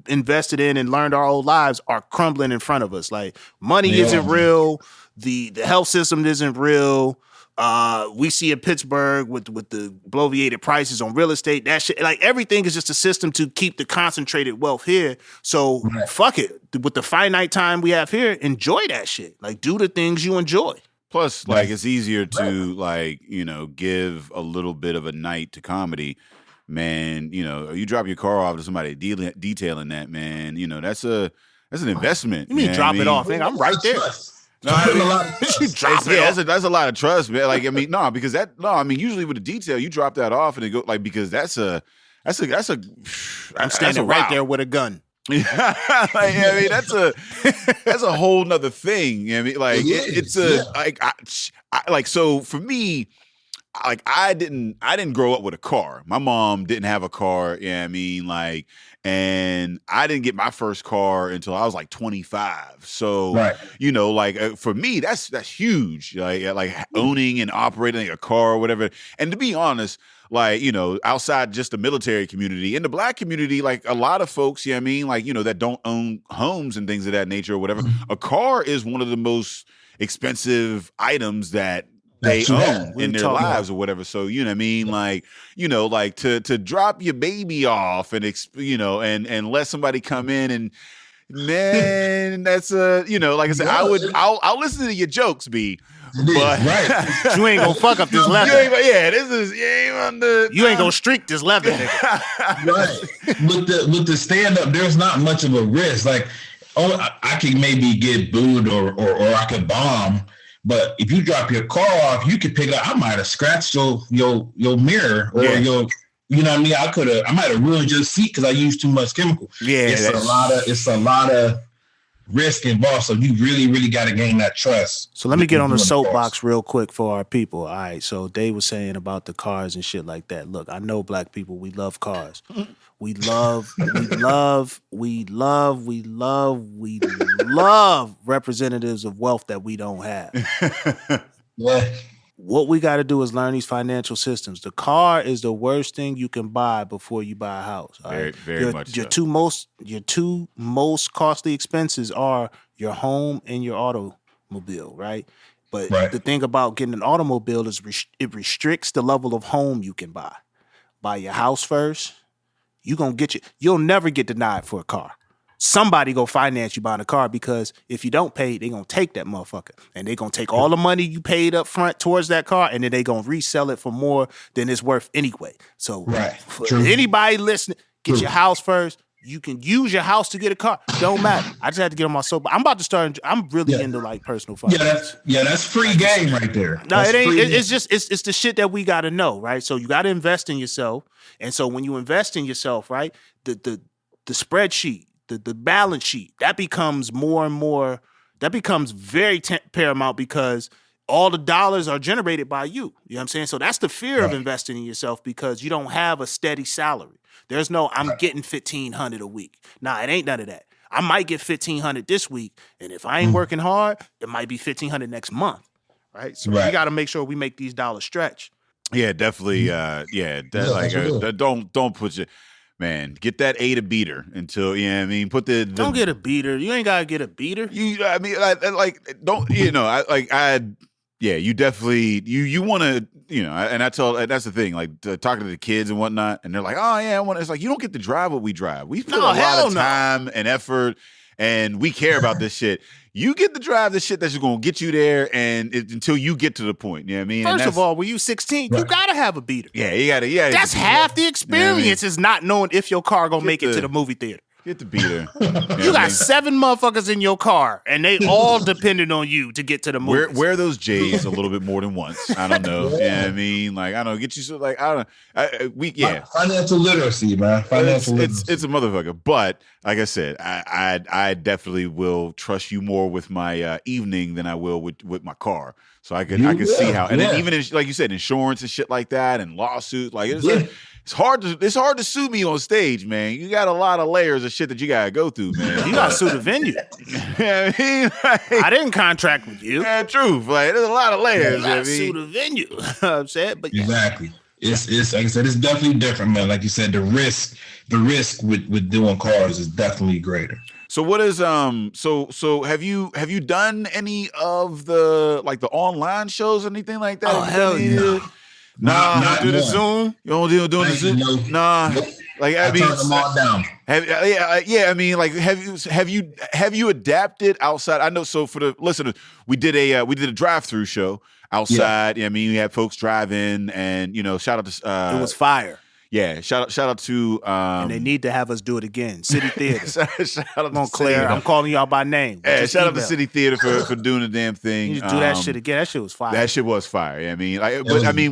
invested in and learned our whole lives are crumbling in front of us. Like money isn't real. The health system isn't real. We see in Pittsburgh with the bloviated prices on real estate, that shit, like everything is just a system to keep the concentrated wealth here. So fuck it. With the finite time we have here, enjoy that shit. Like do the things you enjoy. Plus, like it's easier to like, you know, give a little bit of a night to comedy. Man, you know, you drop your car off to somebody detailing that, man, you know, that's an investment. You mean drop it off, nigga? I'm right there. No, that's a lot of trust, man. Like, I mean, usually with the detail, you drop that off and it go like because I'm standing right there with a gun. Yeah, like, I mean that's a whole nother thing. You know what I mean, like it's like so for me. Like I didn't grow up with a car. My mom didn't have a car. Yeah, I mean, like, and I didn't get my first car until I was like 25. So, you know, like for me, that's huge. Like owning and operating a car or whatever. And to be honest, like, you know, outside just the military community, in the black community, like a lot of folks, you know what I mean, like, you know, that don't own homes and things of that nature or whatever. A car is one of the most expensive items that they own in their lives or whatever. So, you know what I mean? Like, you know, like to drop your baby off and, you know, and let somebody come in and, man, that's you know, like I said, I'll listen to your jokes, B. But you ain't gonna fuck up this leather. You ain't gonna streak this leather, nigga. Right. With the stand up, there's not much of a risk. Like, I could maybe get booed or I could bomb. But if you drop your car off, you could pick up. I might have scratched your mirror or your, you know what I mean. I might have ruined your seat because I used too much chemical. Yeah, it's a lot of risk involved. So you really, really got to gain that trust. So let me get on the Doing soapbox real quick for our people. All right. So Dave was saying about the cars and shit like that. Look, I know black people, we love cars. We love representatives of wealth that we don't have. Yeah. What we got to do is learn these financial systems. The car is the worst thing you can buy before you buy a house. All right? Very much Your so. two most costly expenses are your home and your automobile, right? But the thing about getting an automobile is it restricts the level of home you can buy. Buy your house first. You'll never get denied for a car. Somebody go finance you buying a car, because if you don't pay, they gonna take that motherfucker, and they gonna take all the money you paid up front towards that car, and then they gonna resell it for more than it's worth anyway. So for anybody listening, get your house first. You can use your house to get a car. Don't matter. I just had to get on my soap. I'm about to start. I'm really into like personal finance. That's free game right there. No, it ain't. It's the shit that we got to know, right? So you got to invest in yourself, and so when you invest in yourself, right, the spreadsheet, the balance sheet, that becomes more and more. That becomes very paramount, because all the dollars are generated by you. You know what I'm saying? So that's the fear of investing in yourself, because you don't have a steady salary. There's no, I'm getting $1,500 a week. Nah, it ain't none of that. I might get $1,500 this week, and if I ain't working hard, it might be $1,500 next month, right? So we got to make sure we make these dollars stretch. Yeah, definitely. Don't put your get that A to beater until put the don't get a beater. You ain't gotta get a beater. You definitely you want to and that's the thing, like talking to the kids and whatnot, and they're like, oh yeah, I want. It's like, you don't get to drive what we drive. We put a lot of time and effort, and we care about this shit. You get to drive the shit that's just gonna get you there, and until you get to the point. You know what I mean? First of all, when you 16, you gotta have a beater. Yeah, you gotta. Yeah, that's half the experience. Is not knowing if your car gonna make it to the movie theater. Get the beater. You got 7 motherfuckers in your car, and they all dependent on you to get to the movie. Wear those J's a little bit more than once. I don't know. You know what I mean? Like, I don't know. Get you so, like, I don't. Financial literacy, man. It's a motherfucker. But like I said, I definitely will trust you more with my evening than I will with my car. So I could see how. And then even like you said, insurance and shit like that, and lawsuits, like it's hard to sue me on stage, man. You got a lot of layers of shit that you gotta go through, man. You gotta sue the venue. I didn't contract with you. Yeah, truth. Like, there's a lot of layers. You gotta sue the venue. You know what I'm saying? But exactly. It's like I said, it's definitely different, man. Like you said, the risk with doing cars is definitely greater. So what is so have you done any of the online shows or anything like that? Oh hell yeah. Nah, not do the Zoom. You don't do the Zoom. No. Nah, like I mean, turn them all down. I mean, like, have you adapted outside? I know. So for the listeners, we did a drive-through show outside. Yeah. I mean, we had folks drive in, and shout out to it was fire. Yeah, shout out to and they need to have us do it again. City Theater. Shout out to Claire. I'm calling y'all by name. Yeah, shout out to City Theater for doing the damn thing. You need to do that shit again. That shit was fire. That shit was fire. I mean,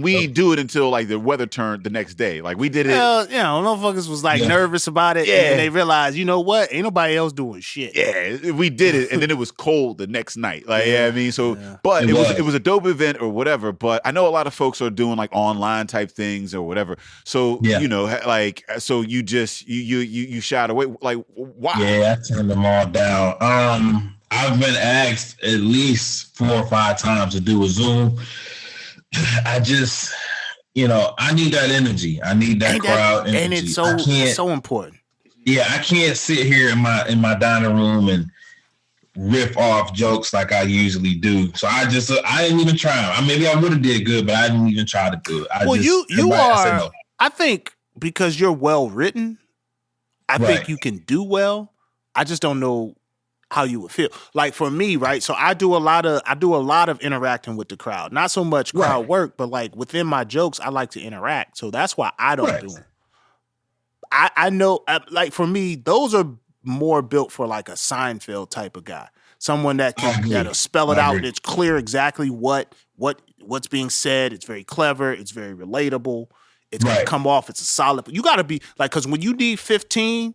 we didn't do it until like the weather turned the next day. Like, we did it. Motherfuckers was like nervous about it, and they realized, you know what? Ain't nobody else doing shit. Yeah, we did it, and then it was cold the next night. Like, but it was a dope event or whatever. But I know a lot of folks are doing like online type things or whatever. So so you just you shied away. Like, why? Yeah, I turned them all down. I've been asked at least 4 or 5 times to do a Zoom. I just, I need that energy. I need that crowd energy. And it's so important. Yeah, I can't sit here in my dining room and rip off jokes like I usually do. So I didn't even try. Maybe I would have did good, but I didn't even try to do it. You are. No. I think because you're well written, I think you can do well. I just don't know how you would feel. Like, for me, right? So I do a lot of interacting with the crowd. Not so much crowd work, but like within my jokes, I like to interact. So that's why I don't do them. I know, like, for me, those are more built for like a Seinfeld type of guy. Someone that'll spell it out. It's clear exactly what's being said. It's very clever. It's very relatable. It's going to come off. It's a solid. You got to be like, because when you need 15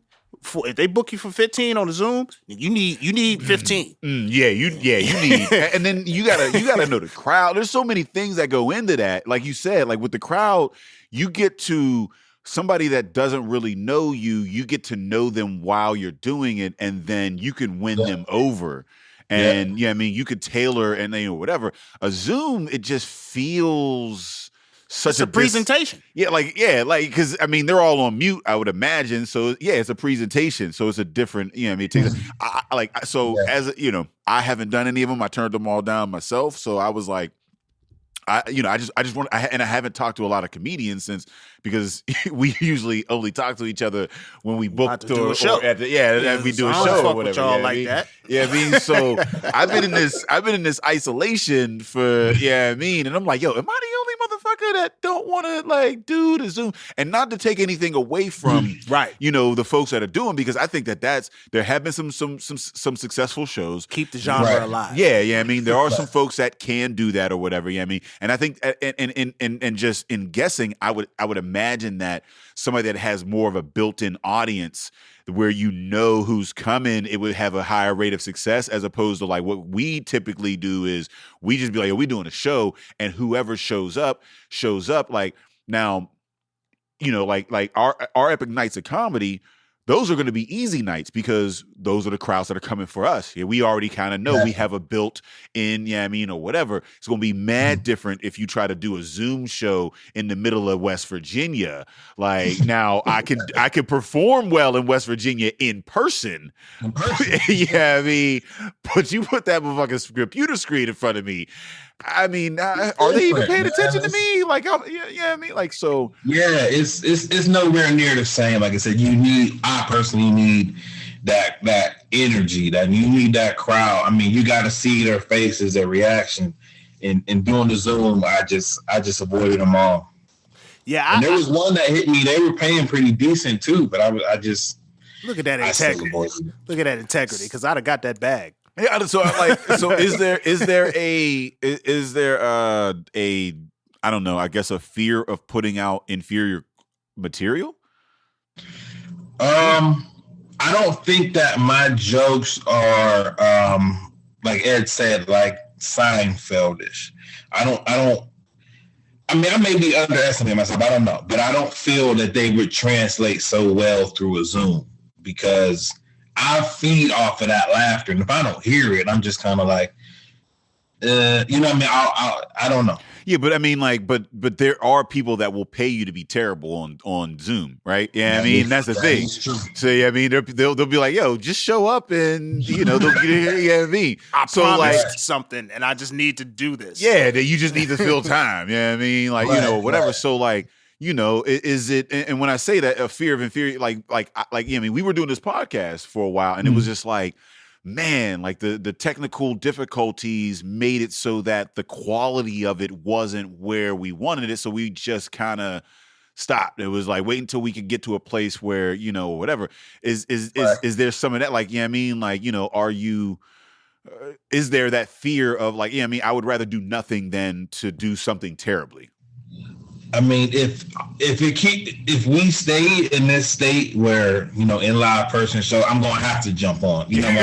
if they book you for 15 on the Zoom, you need 15. You need, and then you gotta know the crowd. There's so many things that go into that. Like you said, like with the crowd, you get to somebody that doesn't really know you. You get to know them while you're doing it, and then you can win them over. And I mean, you could tailor and whatever. A Zoom, it just feels such a presentation. Because I mean they're all on mute, I would imagine. So it's a presentation. So it's a different, it takes as I haven't done any of them. I turned them all down myself. So I was like, I just want, and I haven't talked to a lot of comedians because we usually only talk to each other when we book or at the, we do a show or whatever. With y'all like that. Yeah, I mean, so I've been in this isolation for and I'm like, yo, am I the only motherfucker that don't want to do the Zoom? And not to take anything away from the folks that are doing, because I think that there have been some successful shows. Keep the genre alive. Yeah. I mean, there are some folks that can do that or whatever. Yeah, I mean, and I think and just in guessing, I would imagine that somebody that has more of a built-in audience where who's coming, it would have a higher rate of success, as opposed to like what we typically do is we just be like, we're doing a show, and whoever shows up. Like now, like our epic nights of comedy, those are going to be easy nights because those are the crowds that are coming for us. Yeah, we already kind of know we have a built-in, or whatever. It's going to be mad different if you try to do a Zoom show in the middle of West Virginia. Like now, I can perform well in West Virginia in person. Yeah, I mean, but you put that motherfucking computer screen in front of me. I mean, are they even paying attention to me? Like, I mean, like, so. Yeah, it's nowhere near the same. Like I said, I personally need that energy, that you need that crowd. I mean, you got to see their faces, their reaction. And doing the Zoom, I just avoided them all. Yeah, and there was one that hit me. They were paying pretty decent too, but I just look at that integrity. Look at that integrity, because I'd have got that bag. Yeah, so is there a I don't know, I guess a fear of putting out inferior material? I don't think that my jokes are like Ed said, like Seinfeldish. I mean, I may be underestimating myself, I don't know, but I don't feel that they would translate so well through a Zoom, because I feed off of that laughter, and if I don't hear it, I'm just kind of like, what I mean? I don't know. Yeah, but I mean, like, but there are people that will pay you to be terrible on Zoom, right? Yeah, I mean, that's the thing. So yeah, I mean, they'll be like, yo, just show up, and they'll get here. Yeah, me. I promised something, and I just need to do this. Yeah, that you just need to fill time. Yeah, I mean, like whatever. Right. So like. Is it? And when I say that, a fear of inferior, I mean, we were doing this podcast for a while, and it was just like, man, like the technical difficulties made it so that the quality of it wasn't where we wanted it. So we just kind of stopped. It was like, wait until we could get to a place where, whatever. Is there some of that? Like, I mean, like, are you? Is there that fear of like, I mean, I would rather do nothing than to do something terribly. I mean, if we stay in this state where, in live person show, I'm gonna have to jump on. I'm gonna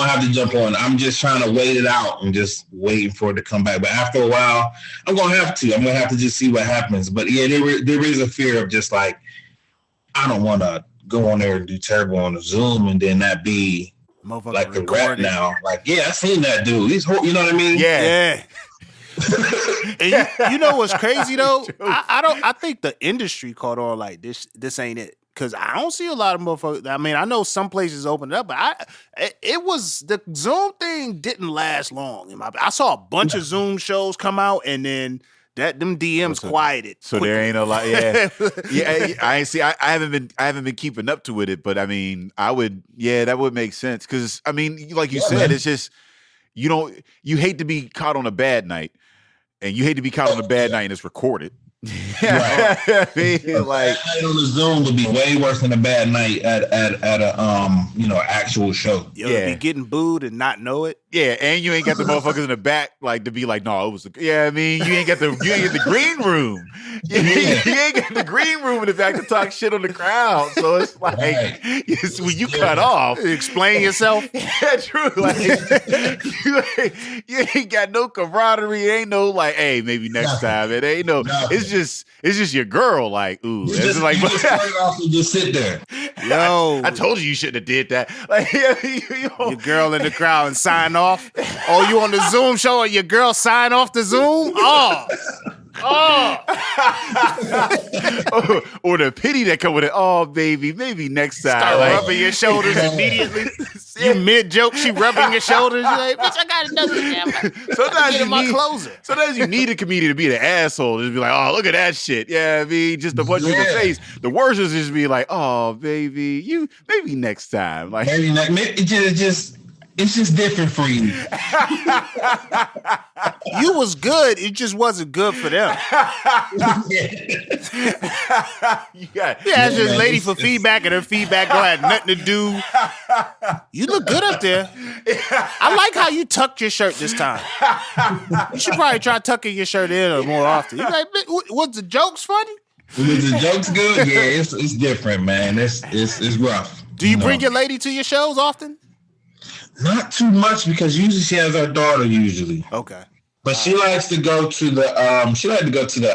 have to jump on. I'm just trying to wait it out and just waiting for it to come back. But after a while, I'm gonna have to just see what happens. But yeah, there is a fear of just like, I don't want to go on there and do terrible on the Zoom, and then that be like the rap now. Like, yeah, I seen that dude. He's, you know what I mean? Yeah. And you know what's crazy though? I think the industry caught on like this ain't it, because I don't see a lot of motherfuckers. I mean, I know some places opened up, but it was the Zoom thing didn't last long. I saw a bunch of Zoom shows come out, and then them DMs quieted. So quickly. There ain't a lot. Yeah, yeah. I see. I haven't been keeping up to with it, but I mean, that would make sense, because I mean, like you said, it's just you hate to be caught on a bad night. And you hate to be caught on a bad night and it's recorded. Right. I mean, like, a night on the Zoom would be way worse than a bad night at a actual show. Be getting booed and not know it. Yeah, and you ain't got the motherfuckers in the back like to be like, no, it was I mean, you ain't get the green room. You ain't got the green room in the back to talk shit on the crowd. So it's like it's when you cut off. Explain yourself. Yeah, true. Like you ain't got no camaraderie. It ain't no like, hey, maybe next time. It ain't no. It's just your girl. Like, ooh, it's like you just sit there. Yo, I told you shouldn't have did that. Like, your girl in the crowd and sign off. Oh, you on the Zoom show and your girl sign off the Zoom? Oh. Or the pity that come with it. Oh, baby, maybe next time. Start rubbing your shoulders immediately. You mid joke, she rubbing your shoulders. You're like, bitch, I got another damn. Sometimes you need a comedian to be the asshole. Just be like, oh, look at that shit. Yeah, I mean, just to punch you in the face. The worst is just be like, oh, baby, maybe next time. Like, maybe it's just different for you. You was good. It just wasn't good for them. It's just lady for feedback, and her feedback don't have nothing to do. You look good up there. I like how you tucked your shirt this time. You should probably try tucking your shirt in more often. You like, was the jokes funny? Was the jokes good? Yeah, it's different, man. It's rough. Do you bring your lady to your shows often? Not too much because usually she has her daughter usually. Okay. But she likes to go to the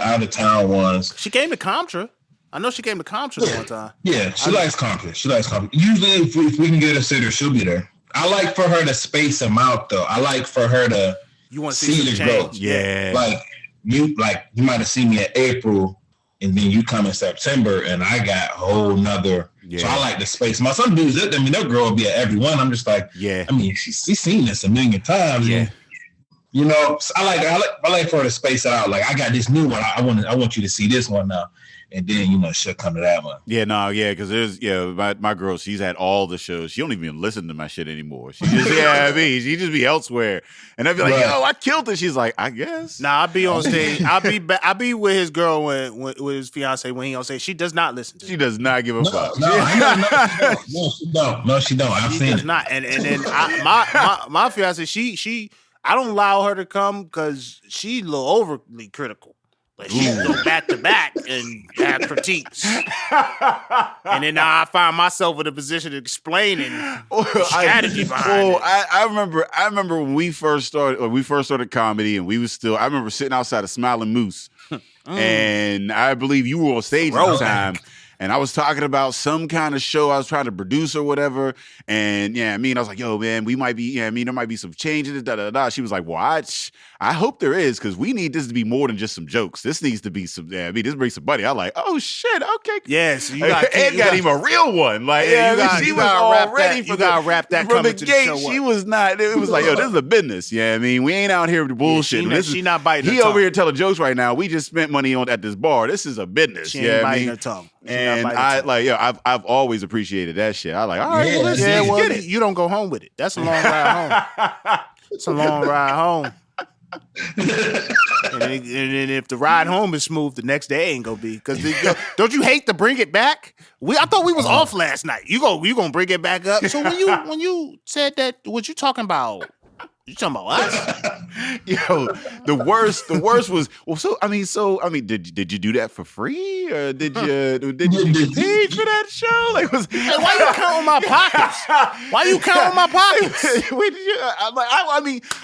out of town ones. She came to Contra. I know she came to Contra one time. Yeah, she likes Contra. Usually if we can get a sitter, she'll be there. I like for her to space them out though. I like for her to see the growth. Yeah. Like you might have seen me in April and then you come in September and I got a whole nother. So I like the space. My some dudes, I mean, their girl will be at every one. I'm just like, I mean, she's seen this a million times. Yeah. And, you know, I like for her to space out. Like, I got this new one. I want you to see this one now. And then, you know, she'll come to that one. Yeah, because there's, my girl, she's had all the shows. She don't even listen to my shit anymore. She just, she just be elsewhere. And I'd be like, yo, I killed it. She's like, I guess. Nah, I'll be on stage. I'll be with his girl with his fiance when he on stage. She does not listen to She does not give a fuck. No, she don't. No, she don't. I've seen it. Not. And then my fiance, she I don't allow her to come because she's a little overly critical. Like she go back to back and have critiques. And then now I find myself in a position of explaining strategy behind it. I remember when we first started comedy and we was still, I remember sitting outside of Smiling Moose and I believe you were on stage at the time. And I was talking about some kind of show I was trying to produce or whatever. And I was like, yo, man, we might be, there might be some changes, She was like, well, I hope there is, because we need this to be more than just some jokes. This needs to be some, this brings some money. I'm like, oh shit, okay. Yes, you got him a real one. Like, she was all ready for that. Wrap that from coming the to gate. the show. She was not. It was like, yo, this is a business. Yeah, we ain't out here with the bullshit. She not biting her tongue. He over here telling jokes right now. We just spent money at this bar. This is a business. She ain't biting her tongue. And I've always appreciated that shit. I like, all right, you don't go home with it. That's a long ride home. It's a long ride home. And then if the ride home is smooth, the next day ain't gonna be. Because don't you hate to bring it back? I thought we was off last night. You gonna bring it back up? So when you said that, what you talking about? You talking about us? Yo, the worst was did you do that for free or did you get paid for that show? Like, why you counting my pockets? Why you counting my pockets?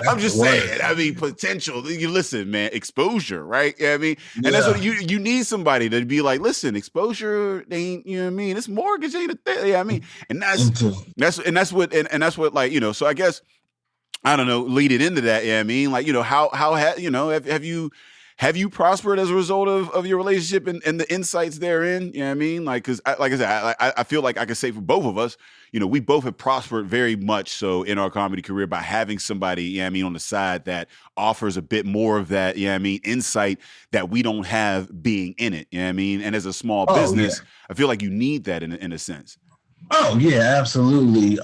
I'm just saying. Potential. You listen, man. Exposure, right? And that's what you need somebody to be like. Listen, exposure ain't. You know what I mean? This mortgage ain't a thing. And that's what like, you know. So I guess. I don't know, leading into that, have you prospered as a result of your relationship and the insights therein? You know what I mean? Like, because like I said, I feel like I can say for both of us, we both have prospered very much so in our comedy career by having somebody, on the side that offers a bit more of that, insight that we don't have being in it. And as a small business, I feel like you need that in a sense. Oh yeah, absolutely.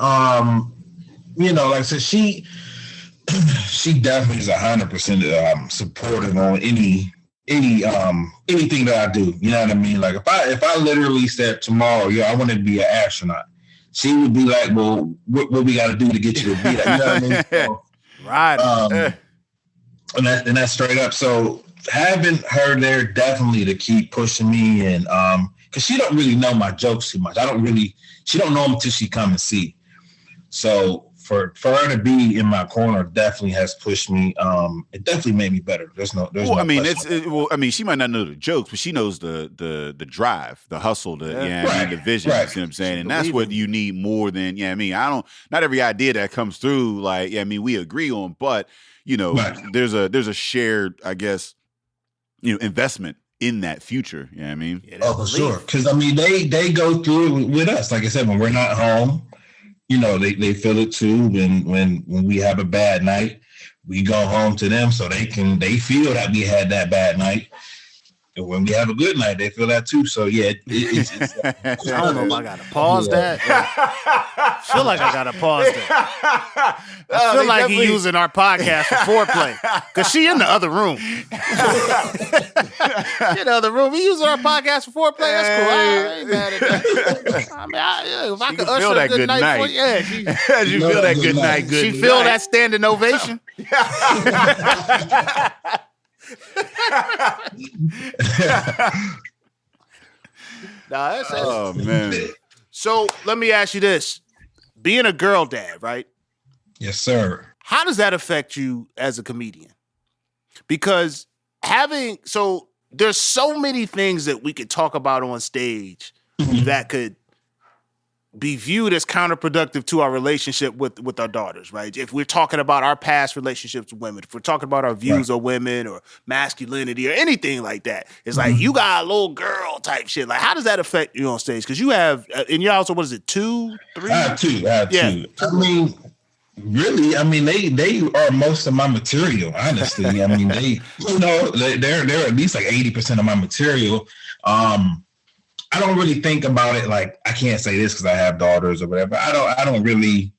Like I said, she definitely is 100% supportive on anything that I do. You know what I mean? Like if I literally said tomorrow, I want to be an astronaut, she would be like, well, what we got to do to get you to be that? You know what I mean? Right. And that's straight up. So having her there definitely to keep pushing me, and because she don't really know my jokes too much. She don't know them until she come and see. So for her to be in my corner definitely has pushed me. It definitely made me better. There's no she might not know the jokes, but she knows the drive, the hustle, the vision. Right. You see what I'm saying? And that's what you need more than not every idea that comes through, we agree on, but there's a shared, I guess, investment in that future. You know what I mean? Yeah, for sure. Because they go through it with us. Like I said, when we're not home, they feel it too. When we have a bad night, we go home to them so they feel that we had that bad night. And when we have a good night, they feel that too. So yeah, it's I don't know if I gotta pause that. I feel like I gotta pause that. I feel like he's using our podcast for foreplay. Cause she in the other room. She in the other room. He using our podcast for foreplay. That's cool. I ain't mad at that. I mean, if I could usher a good night for you, she feel that good night. She feel that standing ovation. Oh man. So let me ask you this: being a girl dad, right? Yes, sir. How does that affect you as a comedian? Because there's so many things that we could talk about on stage that could be viewed as counterproductive to our relationship with our daughters, right? If we're talking about our past relationships with women, if we're talking about our views on women or masculinity or anything like that, it's like you got a little girl type shit. Like, how does that affect you on stage? Because you have, in your household, what is it, 2, 3? I have two. I mean, really, they are most of my material, honestly. I mean, they're at least like 80% of my material. I don't really think about it like I can't say this because I have daughters or whatever. I don't really,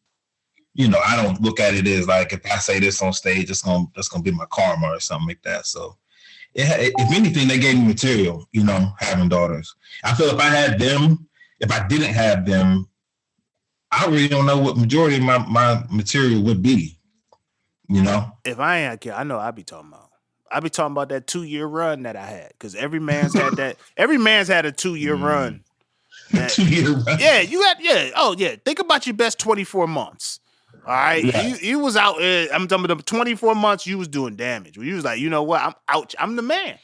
I don't look at it as like if I say this on stage, that's gonna be my karma or something like that. So, if anything, they gave me material. Having daughters, I feel if I didn't have them, I really don't know what majority of my material would be. If I ain't a kid, I know I'd be talking about that 2-year run that I had, because every man's had that. Every man's had a 2-year run. 2-year run. Yeah, you had. Yeah. Oh, yeah. Think about your best 24 months. All right, you was out. I'm talking about the 24 months. You was doing damage. You was like, you know what? I'm out. I'm the man.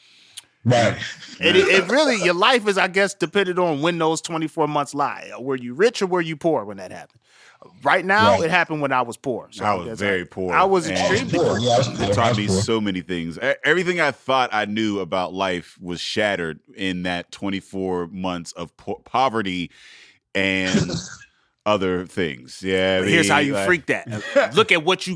Right. It really, your life is, I guess, dependent on when those 24 months lie. Were you rich or were you poor when that happened? Right now, it happened when I was poor. So I was very poor. I was extremely poor. Yeah, I was poor. It taught me so many things. Everything I thought I knew about life was shattered in that 24 months of poverty and other things. Yeah. Here's how you freak that. Look at what you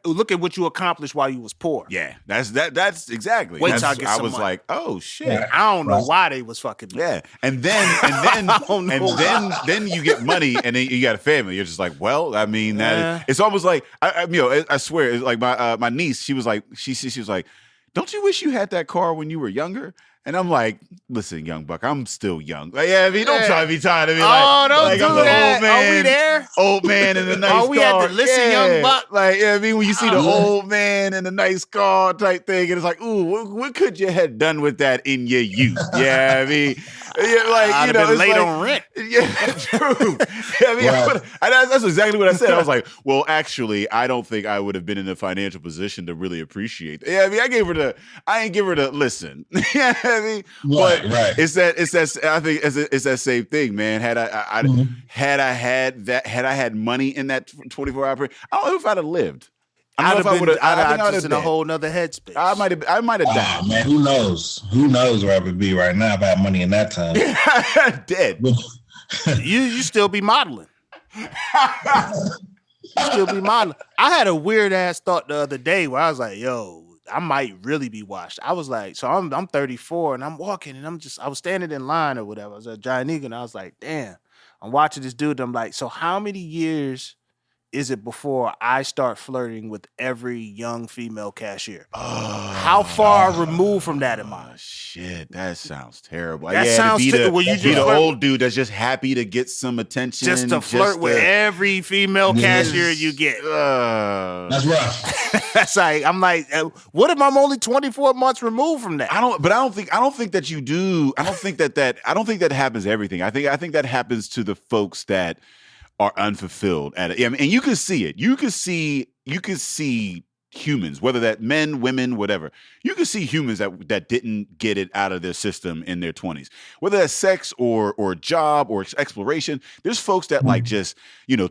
look at what you accomplished while you was poor. Yeah. That's exactly. Wait till I get some I was money. like, oh shit. Yeah, I don't know why they was fucking me. Yeah. And then you get money and then you got a family. You're just like, well, I mean, it's almost like I swear, it's like my niece, she was like, she was like, don't you wish you had that car when you were younger? And I'm like, listen, young buck, I'm still young. Like, don't try to be tired of me. Don't do I'm that. Old man, Are we there? Old man in a nice car. Oh, we had to listen, young buck. Like, when you see the old man in a nice car type thing, and it's like, ooh, what could you have done with that in your youth? Yeah, I'd have been late on rent. Yeah, true. That's exactly what I said. I was like, well, actually, I don't think I would have been in a financial position to really appreciate that. Yeah, I ain't give her the listen. Yeah, but it's that. I think it's that same thing, man. Had I had money in that 24-hour period, I don't know if I'd have lived. I would have just in a whole nother headspace. I might have died. Man, who knows? Who knows where I would be right now if I had money in that time? Dead. You still be modeling. You still be modeling. I had a weird ass thought the other day where I was like, yo, I might really be washed. I was like, so I'm 34 and I'm walking and I was standing in line or whatever. I was at Giant Eagle and I was like, damn, I'm watching this dude. And I'm like, so how many years is it before I start flirting with every young female cashier? How far removed from that am I? Shit, that sounds terrible. That sounds terrible. you Be the old dude that's just happy to get some attention. Just to flirt with every female cashier you get. That's rough. That's like, I'm like, what if I'm only 24 months removed from that? I don't think that you do. I don't think that happens to everything. I think that happens to the folks that are unfulfilled at it. I mean, and you can see it. You can see humans, whether that men, women, whatever. You can see humans that didn't get it out of their system in their 20s. Whether that's sex or job or exploration, there's folks that like just,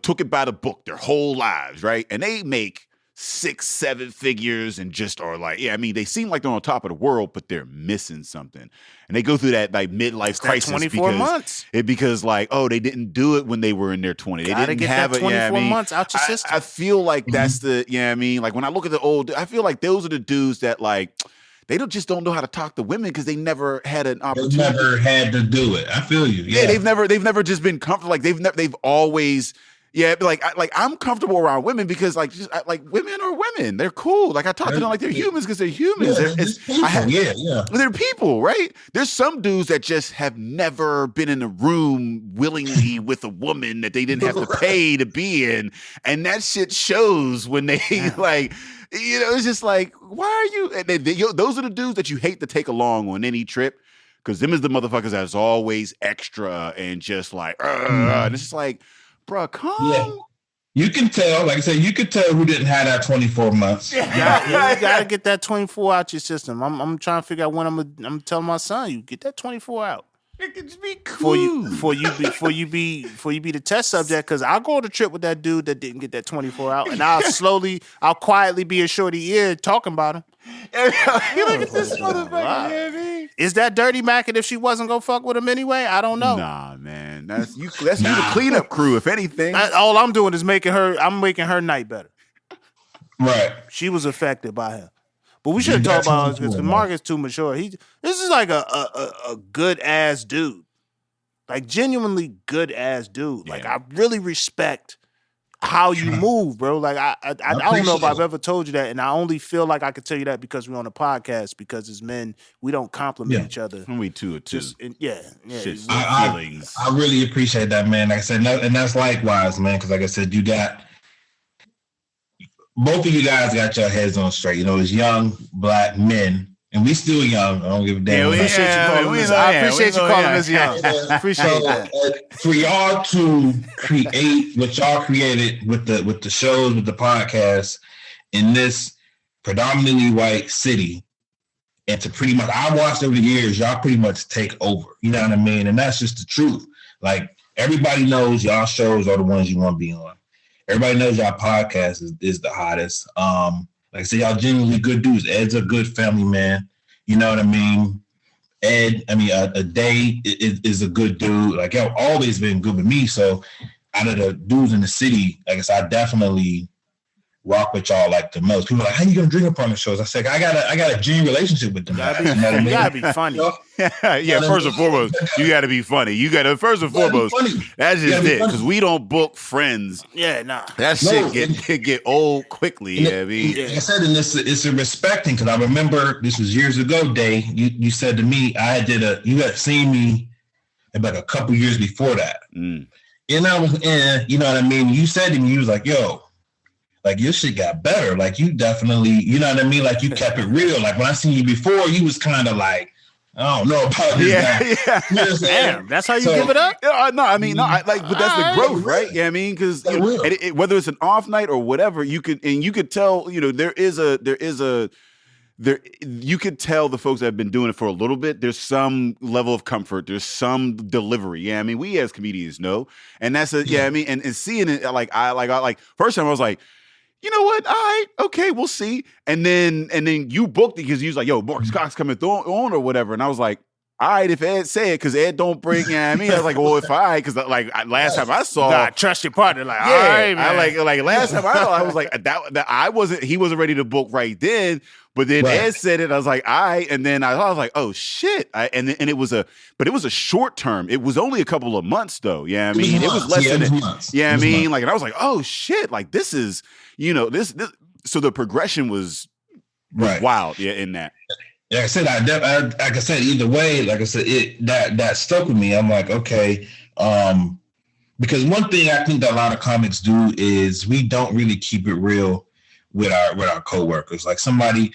took it by the book their whole lives, right? And they make 6-7 figures and just are like, they seem like they're on top of the world, but they're missing something. And they go through that like midlife crisis 24 months. Because like, they didn't do it when they were in their 20s. They didn't get have that 24 months out your system. I feel like that's the, like when I look at the old, I feel like those are the dudes that like, they just don't know how to talk to women because they never had an opportunity. They never had to do it. I feel you. Yeah, they've never just been comfortable. Like they've always. Yeah, but like I'm comfortable around women because like women are women. They're cool. Like I talk to them like they're humans because they're humans. They're people, right? There's some dudes that just have never been in a room willingly with a woman that they didn't have to pay to be in, and that shit shows when they like. It's just like, why are you? And those are the dudes that you hate to take along on any trip because them is the motherfuckers that's always extra and just like, and it's just like. Bro, come. Yeah. You can tell, like I said, you could tell who didn't have that 24 months. You gotta get that 24 out your system. I'm trying to figure out when I'm telling my son, you get that 24 out. It could just be cool. Before you be the test subject, because I'll go on a trip with that dude that didn't get that 24 out, and I'll quietly be a shorty ear talking about him. Look at this motherfucker. Is that dirty Mac? And if she wasn't gonna fuck with him anyway, I don't know. Nah, man, that's you. That's you, the cleanup crew, if anything. All I'm doing is making her night better. Right. She was affected by him. But we should talk about it because Mark is too mature. This is like a good ass dude, like genuinely good ass dude. Like I really respect how you move, bro. Like I don't know if I've ever told you that, and I only feel like I could tell you that because we're on a podcast. Because as men, we don't compliment each other. We two or two. I really appreciate that, man. Like I said, and that's likewise, man. Because like I said, you got. Both of you guys got your heads on straight. As young black men, and we still young. I don't give a damn. I appreciate you calling us young. I appreciate that. For y'all to create what y'all created with the shows, with the podcast in this predominantly white city, and to pretty much, I watched over the years, y'all pretty much take over. You know what I mean? And that's just the truth. Like everybody knows y'all shows are the ones you want to be on. Everybody knows y'all podcast is the hottest. Like I said, y'all genuinely good dudes. Ed's a good family man. You know what I mean? Ed, a day is a good dude. Like y'all always been good with me. So out of the dudes in the city, like I said, I definitely rock with y'all like the most. People are like, how you gonna drink up on the shows? I said, I got a genuine relationship with them. You gotta be funny. First and foremost, you gotta be funny. First and foremost, that's just it. Because we don't book friends. Yeah, nah. That shit get old quickly. Like I said, and it's a respecting, because I remember this was years ago, Day. You said to me, you had seen me like a couple years before that. And I was in, you know what I mean? You said to me, you was like, yo, like your shit got better. Like you definitely, you know what I mean? Like you kept it real. Like when I seen you before, you was kind of like, I don't know about this guy. You know damn, that's how you give it up? But that's the growth, right? Yeah, I mean, because whether it's an off night or whatever, you could tell, you could tell the folks that have been doing it for a little bit. There's some level of comfort. There's some delivery. Yeah, I mean, we as comedians know, and that's and seeing it like first time I was like, you know what? All right, okay, we'll see. And then you booked it because you was like, yo, Mark Scott's coming on or whatever. And I was like, all right, if Ed say it, because Ed don't bring, I was like, well, if because last time I saw, trust your partner, like, all right, man. I like last time I was like that he wasn't ready to book right then, But then Right. Ed said it. I was like, all right. And then I was like, oh shit. And it was a short term. It was only a couple of months though. Yeah, I mean, it was less than it. Months. Yeah, I It was mean, months. like, and I was like, oh shit. Like this is, this. So the progression was Right. wild. Yeah, in that. Like I said, like I said, either way, like I said, that stuck with me. I'm like, okay, because one thing I think that a lot of comics do is we don't really keep it real with our coworkers. Like somebody,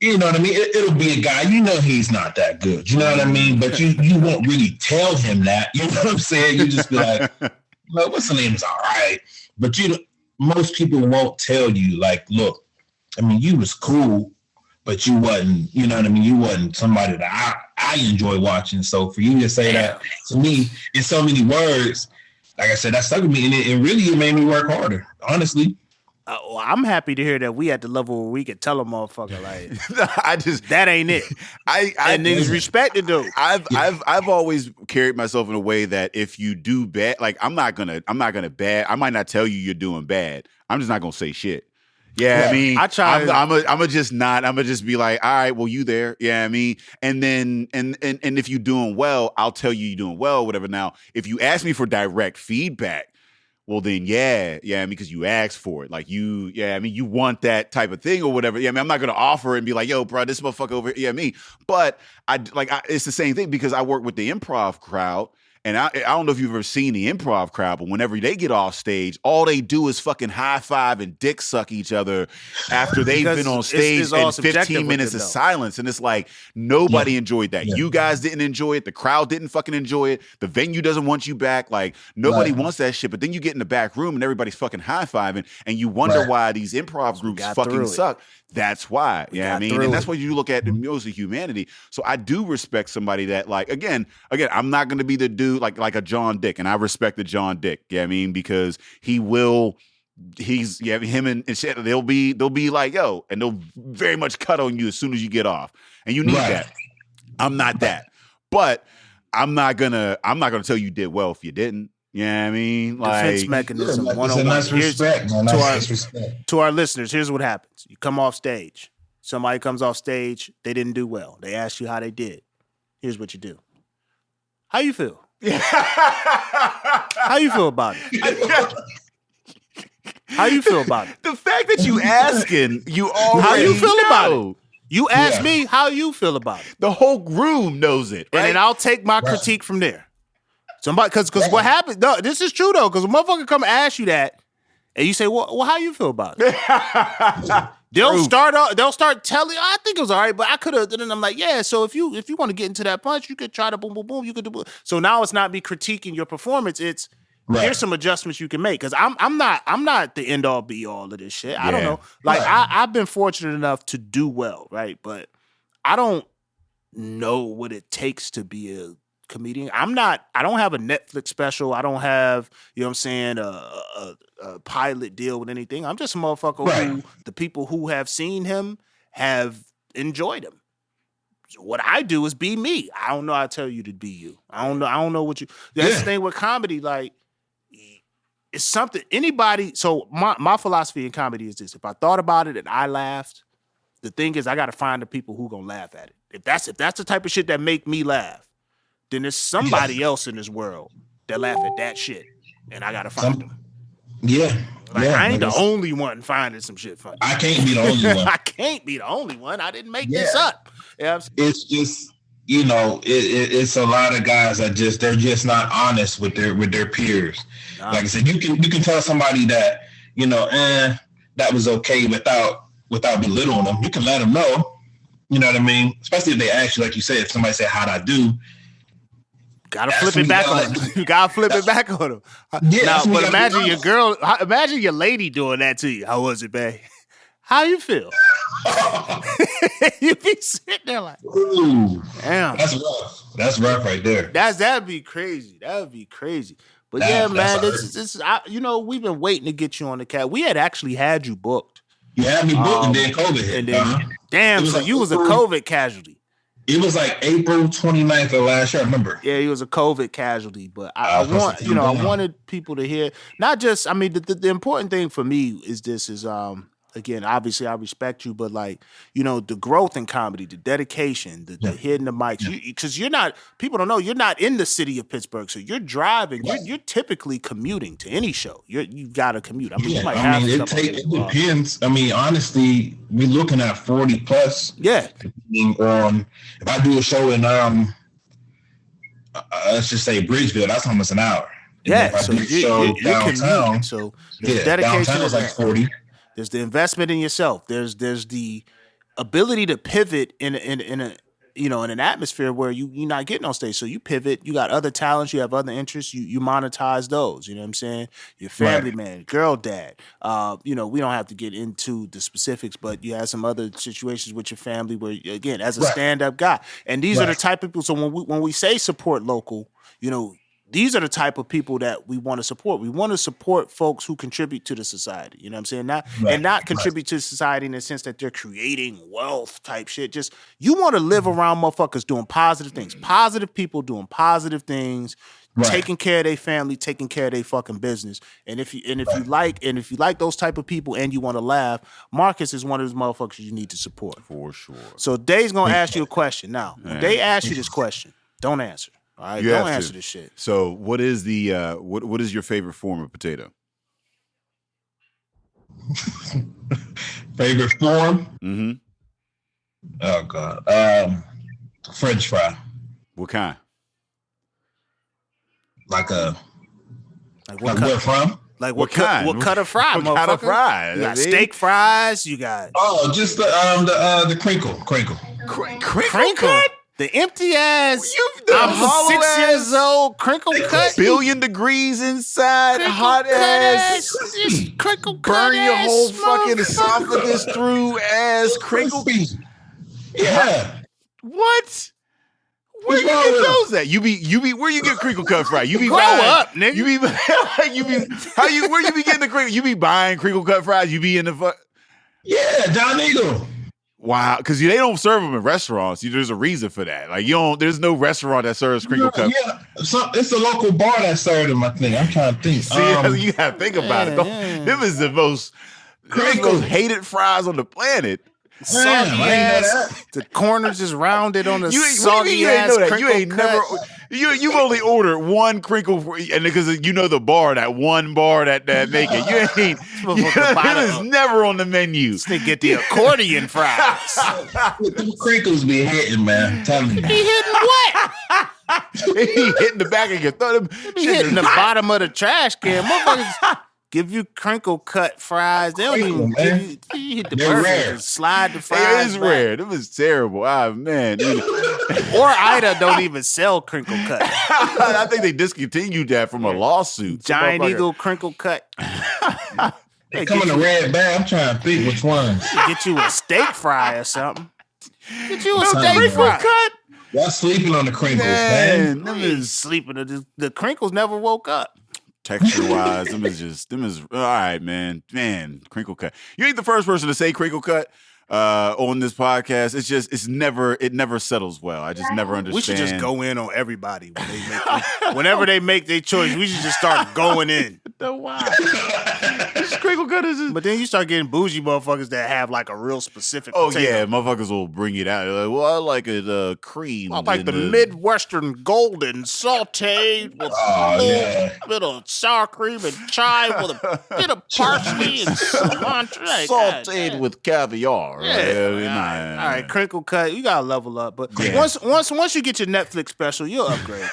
you know what I mean? It'll be a guy, he's not that good. You know what I mean? But you won't really tell him that. You know what I'm saying? You just be like, well, what's the name? Is all right. But most people won't tell you, like, look, I mean, you was cool, but you wasn't, you know what I mean? You wasn't somebody that I enjoy watching. So for you to say that to me in so many words, like I said, that stuck with me, and it really made me work harder, honestly. Well, I'm happy to hear that we at the level where we can tell a motherfucker like that ain't it. And niggas respect it though. I've always carried myself in a way that if you do bad, like I'm not gonna bad. I might not tell you you're doing bad. I'm just not gonna say shit. Yeah, I mean, I'm just be like, all right, well, you there? Yeah, I mean, and then and if you're doing well, I'll tell you you're doing well, whatever. Now, if you ask me for direct feedback, well, then yeah, because you asked for it, like you want that type of thing or whatever. Yeah, I mean, I'm not gonna offer it and be like, yo, bro, this motherfucker over here. Yeah, me, but it's the same thing because I work with the improv crowd. And I don't know if you've ever seen the improv crowd, but whenever they get off stage, all they do is fucking high five and dick suck each other after they've been on stage in 15 minutes of silence. And it's like, nobody enjoyed that. Yeah. You guys didn't enjoy it. The crowd didn't fucking enjoy it. The venue doesn't want you back. Like, nobody wants that shit. But then you get in the back room and everybody's fucking high fiving and you wonder why these improv groups fucking suck. That's why. Yeah, I mean, and that's what you look at in Music Humanity. So I do respect somebody that, like, again, I'm not going to be the dude like a John Dick, and I respect the John Dick. Yeah, I mean, because him and shit, they'll be like, yo, and they'll very much cut on you as soon as you get off, and you need that. I'm not that, but I'm not gonna tell you did well if you didn't. Yeah, I mean, like defense mechanism. Nice respect, man. To our listeners, here's what happens: you come off stage. Somebody comes off stage. They didn't do well. They ask you how they did. Here's what you do. How you feel? How you feel about it? How you feel about it? The fact that you asking, you already how you feel know. about it? You ask me how you feel about it. The whole room knows it, right? And then I'll take my critique from there. Somebody, because what happened? No, this is true though. Because a motherfucker come ask you that, and you say, "Well, how you feel about it?" They'll start telling. I think it was all right, but I could have. Then I'm like, yeah. So if you want to get into that punch, you could try to boom, boom, boom. You could do. Boom. So now it's not me critiquing your performance. It's here's some adjustments you can make. Because I'm not the end all be all of this shit. I don't know. Like I've been fortunate enough to do well, right? But I don't know what it takes to be a comedian. I don't have a Netflix special. I don't have, you know what I'm saying, a pilot deal with anything. I'm just a motherfucker who the people who have seen him have enjoyed him. So what I do is be me. I don't know how to tell you to be you. I don't know what you. That's the thing with comedy. Like, it's something anybody. So my philosophy in comedy is this: if I thought about it and I laughed, the thing is I got to find the people who gonna laugh at it. If that's the type of shit that make me laugh, then there's somebody else in this world that laugh at that shit, and I gotta find them. Yeah, I ain't the only one finding some shit funny. I can't be the only one. I can't be the only one. I didn't make this up. Yeah, it's just it's a lot of guys that they're just not honest with their peers. Like I said, you can tell somebody that that was okay without belittling them. You can let them know. You know what I mean? Especially if they ask you, like you said, if somebody said, how'd I do? Gotta flip it back on him. You gotta flip it back on him. Yeah, now, but imagine your lady doing that to you. How was it, babe? How you feel? You be sitting there like, ooh, damn. That's rough. That's rough right there. That'd be crazy. That would be crazy. But man, we've been waiting to get you on the cat. We had actually had you booked. You had me booked and then COVID hit. And then, damn, so you was a COVID casualty. It was like April 29th of last year, I remember. Yeah, he was a COVID casualty, but I wanted people to hear, not just, I mean, the important thing for me is this is, again, obviously I respect you, but like, you know, the growth in comedy, the dedication, the hitting the mics, because you're not, people don't know, you're not in the city of Pittsburgh, so you're driving, you're typically commuting to any show. You got to commute. I mean, you might have it depends. I mean, honestly, we're looking at 40 plus. Yeah. If I do a show in let's just say Bridgeville, that's almost an hour. Yeah, so you're downtown. So there's dedication downtown is like 40. There's the investment in yourself. There's the ability to pivot in a you know, in an atmosphere where you're not getting on stage. So you pivot, you got other talents, you have other interests, you monetize those. You know what I'm saying? Your family man, girl dad. You know, we don't have to get into the specifics, but you have some other situations with your family where, again, as a stand-up guy. And these are the type of people, so when we say support local, you know, these are the type of people that we want to support. We want to support folks who contribute to the society. You know what I'm saying? Not contribute to society in the sense that they're creating wealth type shit. Just you want to live around motherfuckers doing positive things. Positive people doing positive things, taking care of their family, taking care of their fucking business. And if you like those type of people and you want to laugh, Marcus is one of those motherfuckers you need to support. For sure. So Dave's gonna ask you a question. Now, when they ask you this question, don't answer. All right, don't answer this shit. So, what is the what is your favorite form of potato? Favorite form? Mm-hmm. Oh God, French fry. What kind? Like what from? Like what kind? What cut of fry? What kind of fry? You got steak fries. You got just the crinkle. Crinkle cut? The empty ass, I'm 6 years old, crinkle cut. 1,000,000,000 degrees inside, crinkle hot ass. Crinkle cut. Burn your whole fucking esophagus through ass crinkle. Yeah. What? Where you get those at? You be where you get crinkle cut fry? You be grow up, nigga. Where you be getting the crinkle? You be buying crinkle cut fries? You be in the Yeah, John Eagle. Wow, because they don't serve them in restaurants. There's a reason for that. Like there's no restaurant that serves crinkle cut. Yeah, it's a local bar that served them. I think. I'm trying to think. See, you gotta think about it. Them is the most hated fries on the planet. Soggy ass. The corners is rounded on the soggy ass crinkle You ain't never. You've only ordered one crinkle, and because you know the bar, that one bar that make it. You ain't. It is never on the menu. This nigga get the accordion fries. Them crinkles be hitting, man. Tell me. Be hitting what? He hitting the back of your throat. Be hitting the bottom of the trash can. Motherfuckers give you crinkle cut fries. They don't even give you hit the burger and slide the fries. It is rare. That was terrible. Ah, man. Or Ida don't even sell crinkle cut. I think they discontinued that from a lawsuit. Giant Eagle crinkle cut. They come in a red bag. I'm trying to think which ones. Get you a steak fry or something. Get you a steak fry. Cut. Y'all sleeping on the crinkles, man. Them is sleeping. The crinkles never woke up. Texture wise, them is all right, man. Crinkle cut. You ain't the first person to say crinkle cut on this podcast. It never settles well. I just never understand. We should just go in on everybody whenever they make their choice. We should just start going in. Why? Crinkle cut is just... But then you start getting bougie motherfuckers that have like a real specific. Oh potato. yeah, motherfuckers will bring it out. They're like, well, I like it cream. I like the Midwestern golden sauteed with a bit of sour cream and chive with a bit of parsley and cilantro. Sauteed with caviar. Yeah. All right, crinkle cut. You gotta level up. But once you get your Netflix special, you'll upgrade.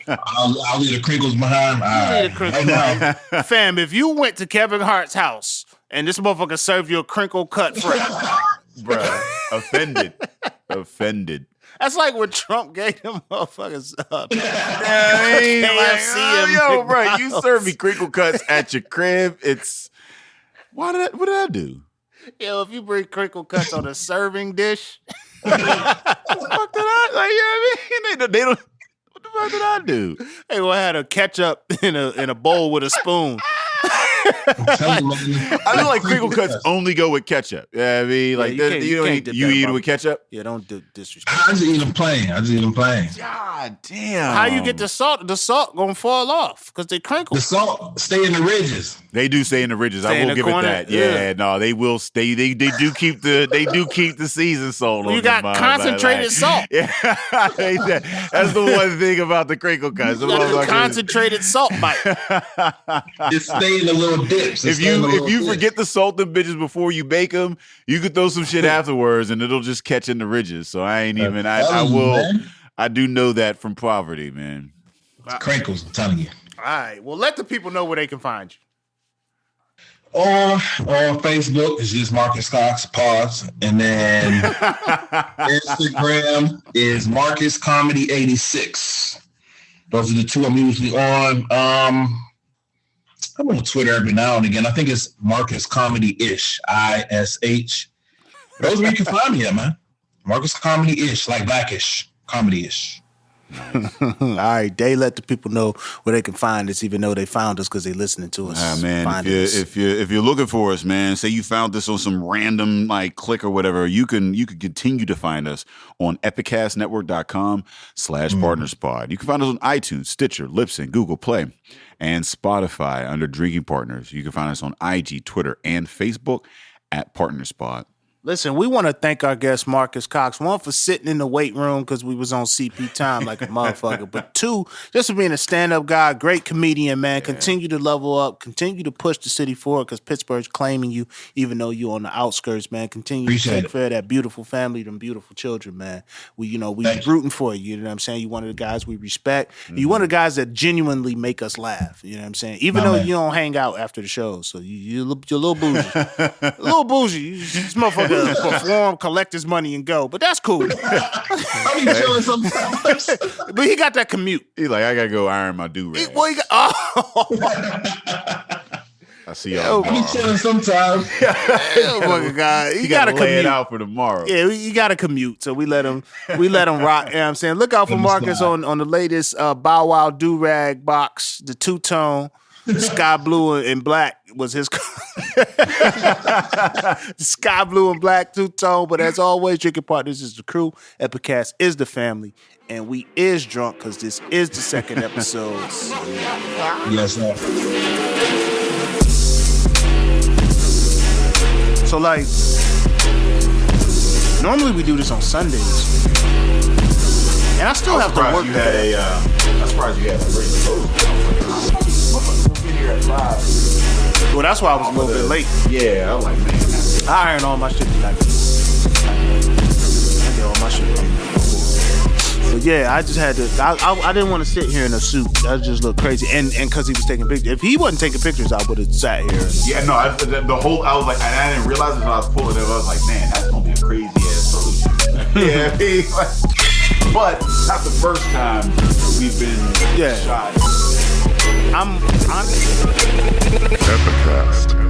I'll leave the crinkles behind. Fam, if you went to Kevin Hart's house and this motherfucker served you a crinkle cut fry, bruh, offended. That's like when Trump gave them motherfuckers up. Bro, you serve me crinkle cuts at your crib. It's what did I do? Yo, if you bring crinkle cuts on a serving dish, what the fuck did I? Like, you know what I mean? They don't. What the fuck did I do? They gonna have a ketchup in a bowl with a spoon. I feel like crinkle cuts only go with ketchup. Yeah, I mean, like you eat it with ketchup. Yeah, don't disrespect. I just eat them plain. God damn! How you get the salt? The salt gonna fall off because they crinkle. The salt stay in the ridges. They do stay in the ridges. Stay I in will the give corner? it that. Yeah, no, they will stay. They do keep the season salt. Well, on you got them, concentrated salt. Yeah, that's the one thing about the crinkle cuts. You got the concentrated salt bite. It stay in the little dips. If you forget to salt them bitches before you bake them, you could throw some shit afterwards, and it'll just catch in the ridges. So I ain't even. I will. Man. I do know that from poverty, man. It's crinkles, I'm telling you. All right. Well, let the people know where they can find you. On Facebook, it's just Marcus Cox, pause. And then Instagram is Marcus Comedy 86. Those are the two I'm usually on. I'm on Twitter every now and again. I think it's Marcus Comedy-ish, ISH. Those are where you can find me at, man. Marcus Comedy-ish, like Blackish, comedy-ish. All right, they let the people know where they can find us, even though they found us because they listening to us. Man, if you're looking for us, man, say you found this on some random like click or whatever, you can continue to find us on epicastnetwork.com/partnerspod. You can find us on iTunes, Stitcher, Libsyn, Google Play, and Spotify under Drinking Partners. You can find us on IG, Twitter, and Facebook at Partnerspod. Listen, we want to thank our guest, Marcus Cox, one, for sitting in the weight room because we was on CP time like a motherfucker, but two, just for being a stand-up guy, great comedian, man. Yeah. Continue to level up, continue to push the city forward because Pittsburgh's claiming you, even though you're on the outskirts, man. Continue to take care of that beautiful family, them beautiful children, man. We rooting for you, you know what I'm saying? You're one of the guys we respect. Mm-hmm. You're one of the guys that genuinely make us laugh, you know what I'm saying? Even though you don't hang out after the show, so you're a little bougie. A little bougie. This motherfucker perform, collect his money, and go. But that's cool. I be chilling sometimes. But he got that commute. He's like, I gotta go iron my do-rag. I see y'all. I be chilling sometimes. Fucking guy. He got to lay commute it out for tomorrow. Yeah, he got to commute. So we let him rock. You know what I'm saying? Look out for Marcus on the latest Bow Wow do-rag box, the two-tone. Sky blue and black was his sky blue and black two-tone. But as always, Drinking Partners is the crew. Epicast is the family. And we is drunk because this is the second episode. So, yes, sir. So, like, normally we do this on Sundays. And I still have to work. I'm surprised you had a great Well, that's why I was a little bit late. Yeah, I'm like, man. I iron all my shit tonight. I get all my shit done. But yeah, I just had to. I didn't want to sit here in a suit. That just looked crazy. And because he was taking pictures. If he wasn't taking pictures, I would have sat here. Yeah, no. I was like, and I didn't realize it when I was pulling it. I was like, man, that's gonna be a crazy ass solution. Yeah, but not the first time we've been shot. I'm Epicast.